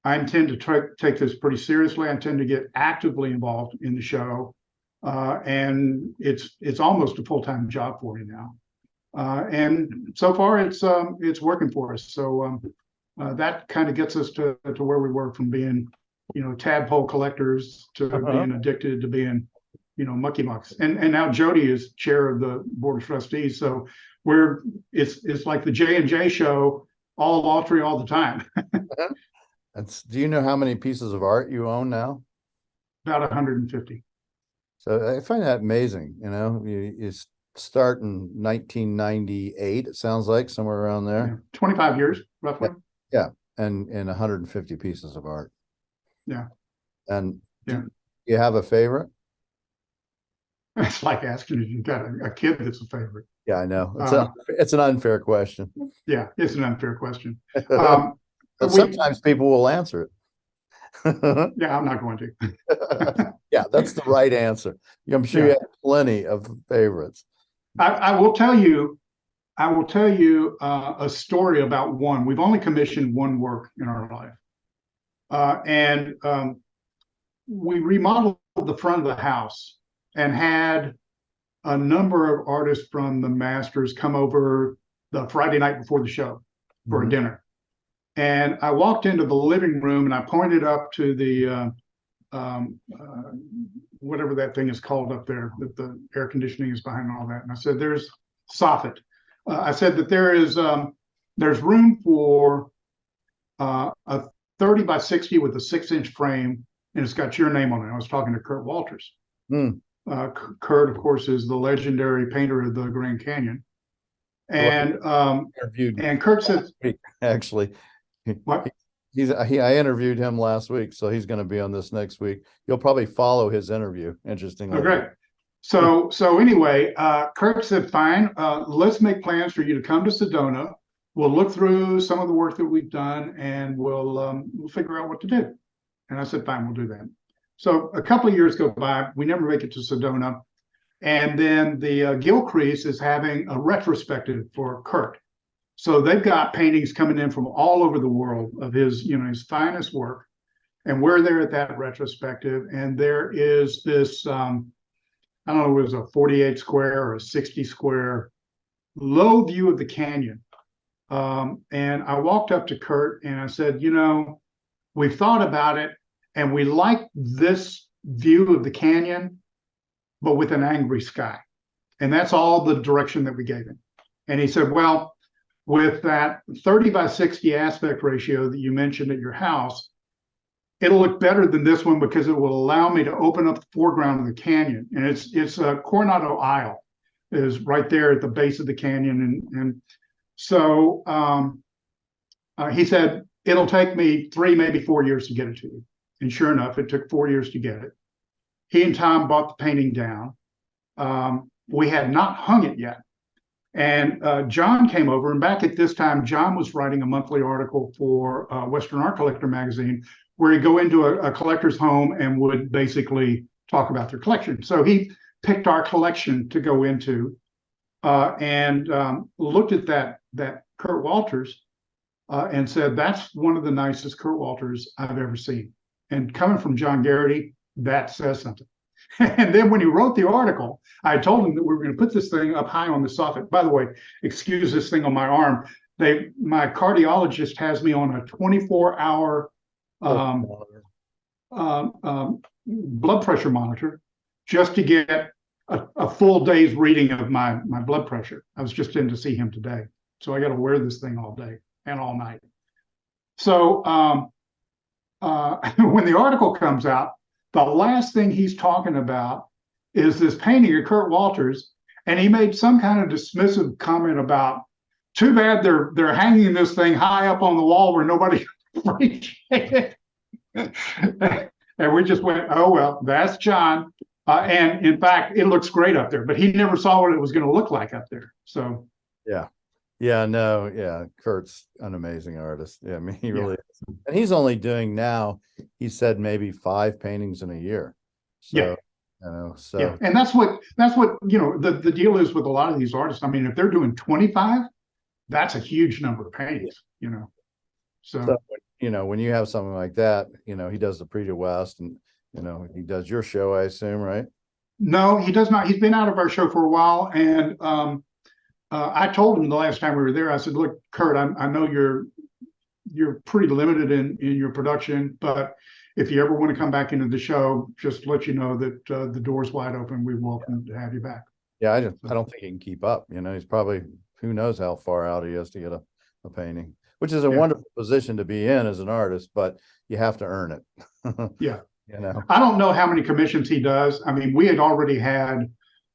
I intend to take this pretty seriously. I intend to get actively involved in the show, and it's almost a full-time job for me now. And so far, it's working for us. So that kind of gets us to where we were, from being, you know, tadpole collectors to being addicted to being, you know, mucky mucks. And now Jody is chair of the board of trustees. So it's like the J&J show, all Autry all the time. Do you know how many pieces of art you own now? About 150. So I find that amazing. You know, you start in 1998, it sounds like, somewhere around there. Yeah. 25 years, roughly. Yeah. And 150 pieces of art. Yeah. And yeah. Do you have a favorite? It's like asking if you've got a kid that's a favorite. Yeah, I know. It's an unfair question. Yeah, it's an unfair question. But sometimes people will answer it. Yeah, I'm not going to. Yeah, that's the right answer. I'm sure you have plenty of favorites. I will tell you a story about one. We've only commissioned one work in our life. And we remodeled the front of the house and had a number of artists from the Masters come over the Friday night before the show for a dinner. And I walked into the living room and I pointed up to the whatever that thing is called up there, that the air conditioning is behind, and all that. And I said, there's soffit. I said that there's room for a 30 by 60 with a 6-inch frame, and it's got your name on it. I was talking to Kurt Walters. Kurt, of course, is the legendary painter of the Grand Canyon. And Kurt said, actually, what? I interviewed him last week, so he's going to be on this next week. You'll probably follow his interview. Interestingly. Oh, great. So anyway, Kurt said, fine, let's make plans for you to come to Sedona. We'll look through some of the work that we've done, and we'll figure out what to do. And I said, fine, we'll do that. So a couple of years go by, we never make it to Sedona. And then the Gilcrease is having a retrospective for Kurt. So they've got paintings coming in from all over the world of his finest work. And we're there at that retrospective. And there is this, I don't know, it was a 48 square or a 60 square low view of the canyon. And I walked up to Kurt and I said, you know, we've thought about it and we like this view of the canyon, but with an angry sky. And that's all the direction that we gave him. And he said, well, with that 30 by 60 aspect ratio that you mentioned at your house, it'll look better than this one because it will allow me to open up the foreground of the canyon. And it's a Coronado Isle is right there at the base of the canyon. And so he said, it'll take me 3, maybe 4 years to get it to you. and sure enough, it took 4 years to get it. He and Tom bought the painting down. We had not hung it yet. And John came over, and back at this time, John was writing a monthly article for Western Art Collector magazine, where he'd go into a collector's home and would basically talk about their collection. So he picked our collection to go into, and looked at that Kurt Walters and said, "That's one of the nicest Kurt Walters I've ever seen." And coming from John Garrity, that says something. And then when he wrote the article, I told him that we were going to put this thing up high on the soffit. By the way, excuse this thing on my arm. My cardiologist has me on a 24-hour blood pressure monitor just to get a full day's reading of my blood pressure. I was just in to see him today. So I got to wear this thing all day and all night. So when the article comes out, the last thing he's talking about is this painting of Kurt Walters, and he made some kind of dismissive comment about, too bad they're hanging this thing high up on the wall where nobody appreciated it. And we just went, oh, well, that's John. And in fact, it looks great up there, but he never saw what it was going to look like up there. So, Kurt's an amazing artist. Yeah, I mean, he really is. And he's only doing now, he said, maybe 5 paintings in a year. So, and that's what the deal is with a lot of these artists. I mean, if they're doing 25, that's a huge number of paintings. So when you have something like that, he does the Prix de West, and he does your show, I assume, right? No, he does not. He's been out of our show for a while, and I told him the last time we were there, I said, "Look, Kurt, I know you're pretty limited in your production, but if you ever want to come back into the show, just let you know that the door's wide open. We're welcome to have you back." Yeah, I don't think he can keep up. He's probably, who knows how far out he is to get a painting, which is a wonderful position to be in as an artist, but you have to earn it. Yeah. I don't know how many commissions he does. I mean, we had already had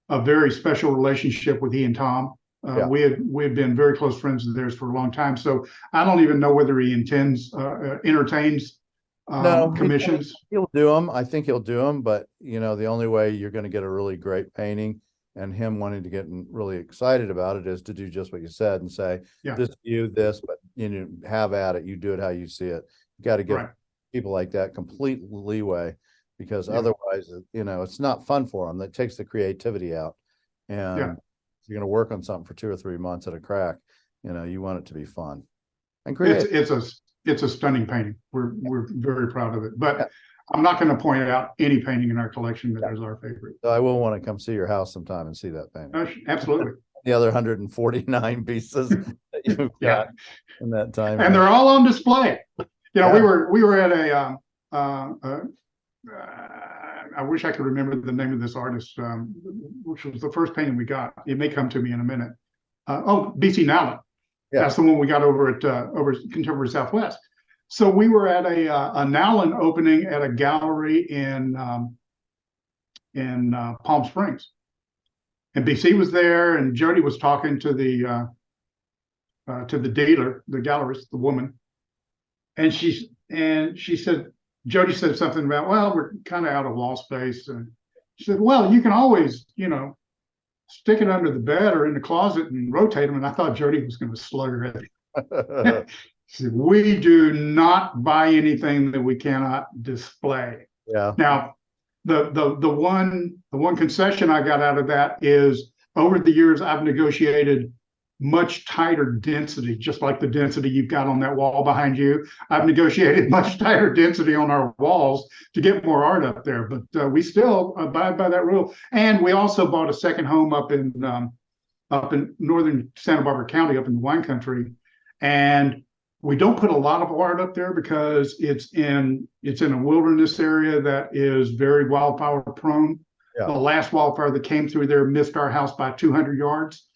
a very special relationship with he and Tom. We had been very close friends of theirs for a long time. So I don't even know whether he entertains commissions. He'll do them. I think he'll do them. But, the only way you're going to get a really great painting and him wanting to get really excited about it is to do just what you said and say, this view, this, but, have at it. You do it how you see it. You got to give people like that complete leeway, because otherwise, it's not fun for them. That takes the creativity out. And if you're going to work on something for 2 or 3 months at a crack, you want it to be fun and creative. It's a stunning painting. We're very proud of it, but I'm not going to point out any painting in our collection that is our favorite. So I will want to come see your house sometime and see that painting. Absolutely. The other 149 pieces that you've got in that time. And they're all on display. We were at I wish I could remember the name of this artist, which was the first painting we got. It may come to me in a minute. BC Nowlin. That's the one we got over at Contemporary Southwest. So we were at a Nowlin opening at a gallery in Palm Springs, and BC was there, and Jody was talking to the dealer, the gallerist, the woman, and she said, Jody said something about, well, we're kind of out of wall space, and she said, well, you can always stick it under the bed or in the closet and rotate them. And I thought Jody was going to slug her head. She said, we do not buy anything that we cannot display. Yeah. Now, the one concession I got out of that is, over the years I've negotiated much tighter density, just like the density you've got on that wall behind you. I've negotiated much tighter density on our walls to get more art up there, but we still abide by that rule. And we also bought a second home up in northern Santa Barbara County, up in the wine country, and we don't put a lot of art up there because it's in a wilderness area that is very wildfire prone. The last wildfire that came through there missed our house by 200 yards.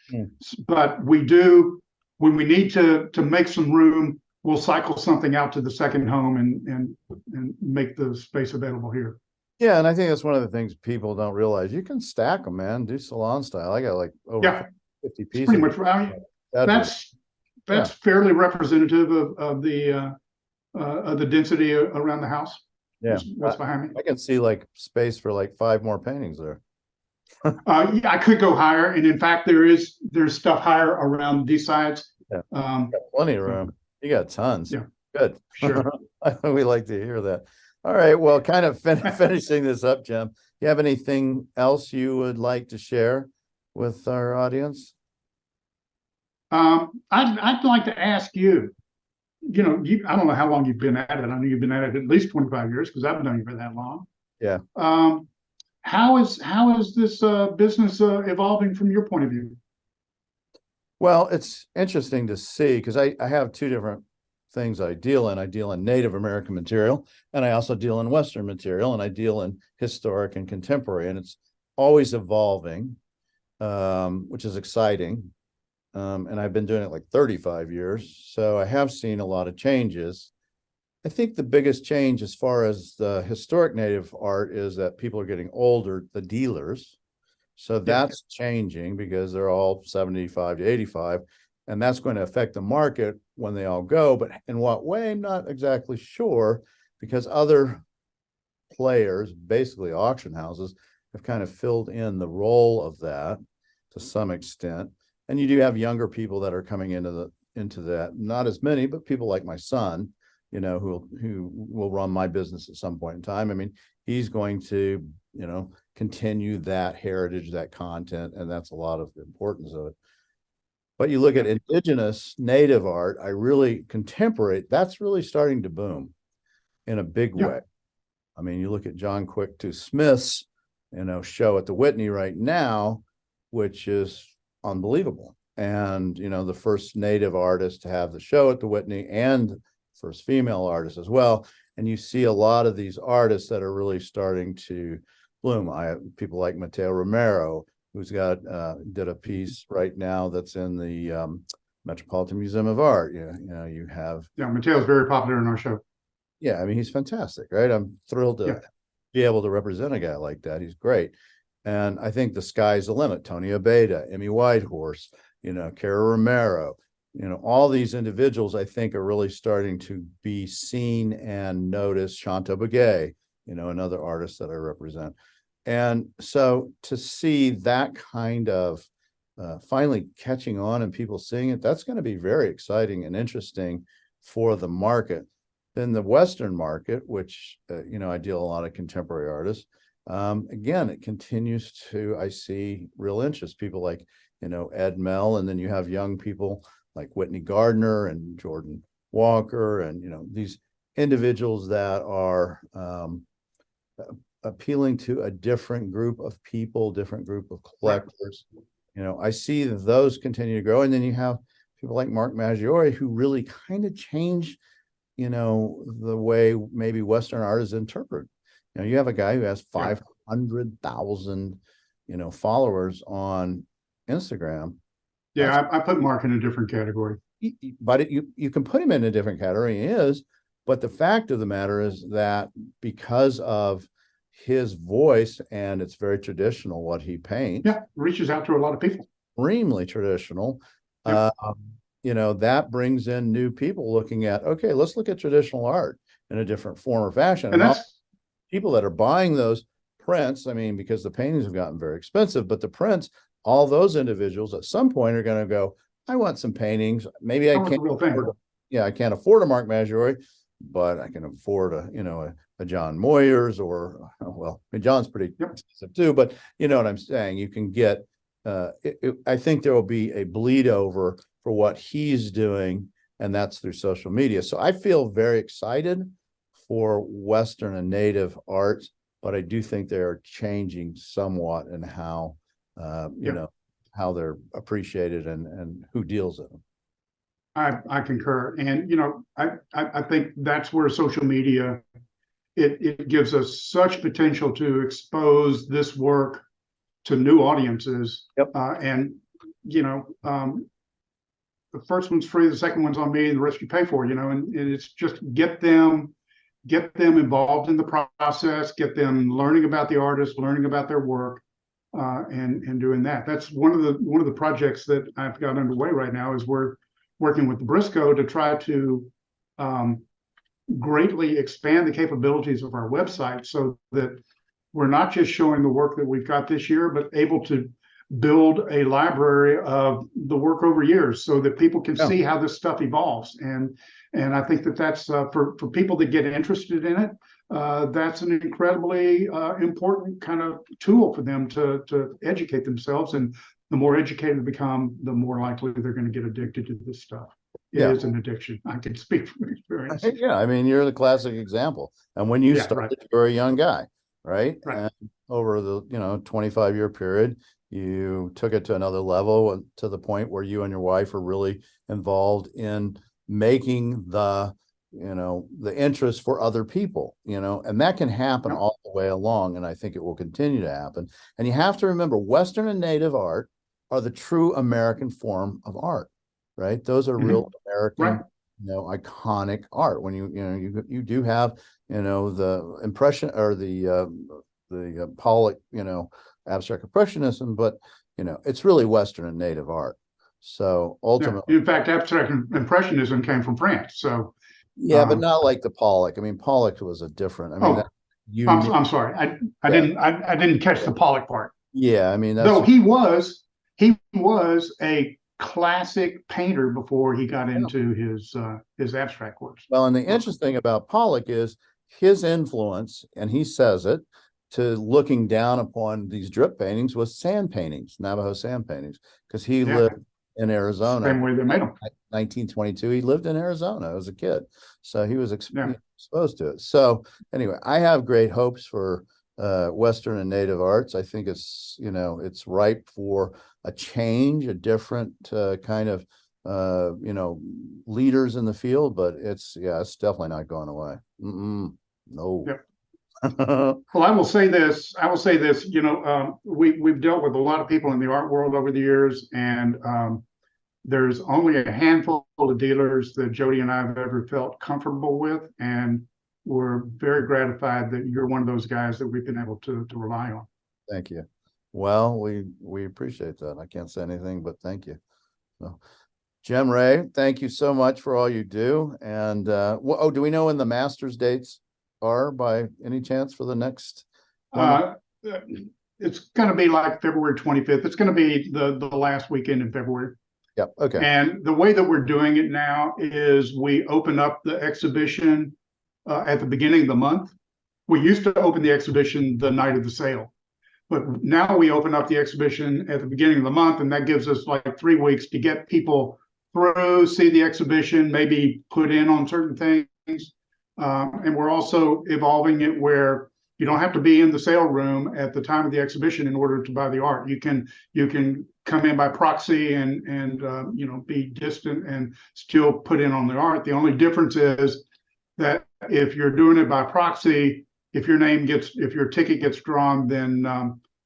But we do, when we need to make some room, we'll cycle something out to the second home and make the space available here. Yeah, and I think that's one of the things people don't realize. You can stack them, man. Do salon style. I got like over 50 pieces. Pretty much right. That's fairly representative of the density around the house. Yeah, what's behind me. I can see like space for like 5 more paintings there. Yeah, I could go higher, and in fact, there's stuff higher around these sides. Yeah, Um, plenty of so, room. You got tons. yeah, Good. sure. We like to hear that. All right. Well, kind of finishing this up, Jim. You have anything else you would like to share with our audience? I'd like to ask you. I don't know how long you've been at it. I know you've been at it at least 25 years because I've known you for that long. Yeah. How is this business evolving from your point of view? Well, it's interesting to see because I have 2 different things I deal in. I deal in Native American material, and I also deal in Western material, and I deal in historic and contemporary, and it's always evolving, which is exciting. And I've been doing it like 35 years, so I have seen a lot of changes. I think the biggest change as far as the historic Native art is that people are getting older, the dealers. So that's changing because they're all 75 to 85, and that's going to affect the market when they all go. But in what way, I'm not exactly sure, because other players, basically auction houses, have kind of filled in the role of that to some extent. And you do have younger people that are coming into that, not as many, but people like my son, who will run my business at some point in time. I mean, he's going to, continue that heritage, that content, and that's a lot of the importance of it. But you look at indigenous native art, contemporary, that's really starting to boom in a big way. I mean, you look at John Quick to Smith's, show at the Whitney right now, which is unbelievable. And, the first native artist to have the show at the Whitney and first female artist as well. And you see a lot of these artists that are really starting to bloom. I have people like Mateo Romero, who's did a piece right now that's in the Metropolitan Museum of Art. You have. Yeah, Mateo's very popular in our show. Yeah, I mean, he's fantastic, right? I'm thrilled to be able to represent a guy like that. He's great. And I think the sky's the limit. Tony Abeda, Emmy Whitehorse, Cara Romero, all these individuals I think are really starting to be seen and noticed. Shanto Begay, another artist that I represent. And so to see that kind of finally catching on and people seeing it, that's going to be very exciting and interesting for the market. Then the Western market, which, I deal a lot of contemporary artists. Again, it continues I see real interest. People like, Ed Mell, and then you have young people like Whitney Gardner and Jordan Walker, and, these individuals that are appealing to a different group of people, different group of collectors. I see those continue to grow. And then you have people like Mark Maggiore, who really kind of changed, the way maybe Western art is interpreted. You have a guy who has 500,000, followers on Instagram. Yeah, I put Mark in a different category. But you can put him in a different category. He is. But the fact of the matter is that because of his voice, and it's very traditional what he paints. Yeah, reaches out to a lot of people. Extremely traditional. That brings in new people looking at, okay, let's look at traditional art in a different form or fashion. And that's people that are buying those prints. I mean, because the paintings have gotten very expensive, but the prints, all those individuals at some point are going to go, I want some paintings. Maybe I can't I can't afford a Mark Maggiore, but I can afford a John Moyers, or John's pretty expensive too, but you know what I'm saying? You can get, I think there will be a bleed over for what he's doing, and that's through social media. So I feel very excited for Western and Native arts, but I do think they're changing somewhat in how, how they're appreciated and who deals in them. I concur. And, I think that's where social media, it gives us such potential to expose this work to new audiences. The first one's free, the second one's on me, and the rest you pay for, and it's just get them involved in the process, get them learning about the artist, learning about their work, and doing that. That's one of the projects that I've got underway right now. Is we're working with the Briscoe to try to greatly expand the capabilities of our website so that we're not just showing the work that we've got this year, but able to build a library of the work over years so that people can see how this stuff evolves. And I think that that's for people that get interested in it, that's an incredibly important kind of tool for them to educate themselves. And the more educated they become, the more likely they're going to get addicted to this stuff. It is an addiction. I can speak from experience. Yeah, I mean, you're the classic example. And when you started, you were a young guy, right? And over the 25-year period, you took it to another level, to the point where you and your wife are really involved in making the interest for other people, and that can happen all the way along. And I think it will continue to happen. And you have to remember, Western and Native art are the true American form of art, right? Those are real American, iconic art. When you do have, the impression or the Pollock, abstract impressionism, but it's really Western and Native art. So ultimately, in fact, abstract impressionism came from France. So but not like the Pollock. I mean, Pollock was a different. I mean, I'm sorry, I didn't catch the Pollock part. Yeah, I mean, though he was a classic painter before he got into his abstract works. Well, and the interesting thing about Pollock is his influence, and he says it, to looking down upon these drip paintings was sand paintings, Navajo sand paintings, because he lived in Arizona. Same way they made them. 1922, he lived in Arizona as a kid, so he was exposed to it. So anyway, I have great hopes for Western and Native arts. I think it's it's ripe for a change, a different kind of leaders in the field, but it's definitely not going away. No. Yep. Well, I will say this. We've dealt with a lot of people in the art world over the years, and there's only a handful of dealers that Jody and I have ever felt comfortable with, and we're very gratified that you're one of those guys that we've been able to rely on. Thank you. Well, we appreciate that. I can't say anything but thank you. So, Jim Rea, thank you so much for all you do. And do we know when the Masters dates are, by any chance, for the next it's going to be like February 25th. It's going to be the last weekend in February. Yep. Okay. And the way that we're doing it now is we open up the exhibition at the beginning of the month. We used to open the exhibition the night of the sale, but now we open up the exhibition at the beginning of the month, and that gives us like 3 weeks to get people through, see the exhibition, maybe put in on certain things. And we're also evolving it where you don't have to be in the sale room at the time of the exhibition in order to buy the art. You can come in by proxy and be distant and still put in on the art. The only difference is that if you're doing it by proxy, if your ticket gets drawn, then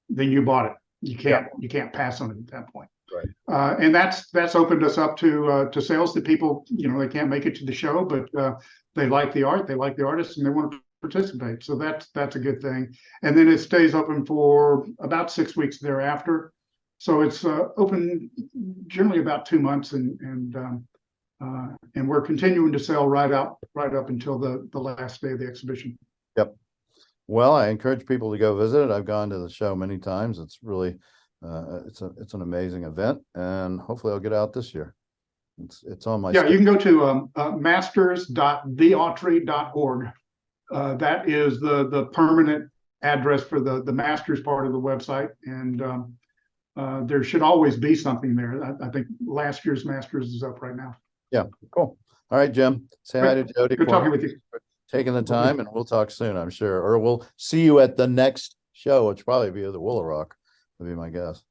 you bought it. You can't pass on it at that point. Right. And that's opened us up to sales that people, they can't make it to the show, but they like the art, they like the artists, and they want to participate. So that's a good thing. And then it stays open for about 6 weeks thereafter. So it's open generally about 2 months, and we're continuing to sell right up until the last day of the exhibition. Yep. Well, I encourage people to go visit it. I've gone to the show many times. It's really it's an amazing event, and hopefully I'll get out this year. It's on my you can go to masters.theautry.org. That is the permanent address for the Masters part of the website, and there should always be something there. I think last year's Masters is up right now. Yeah, cool. All right, Jim. Say hi to Jody. Good talking with you. Taking the time, and we'll talk soon, I'm sure. Or we'll see you at the next show, which will probably be at the Willow Rock, would be my guess.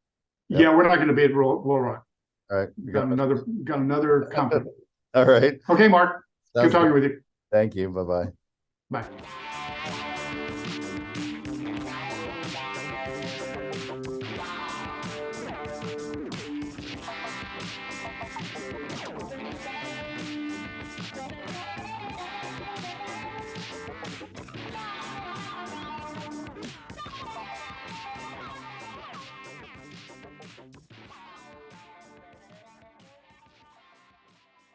Yep. Yeah, we're not going to be at Willow Rock. All right. Got another company. All right. Okay, Mark. Good talking with you. Thank you. Bye-bye. Bye.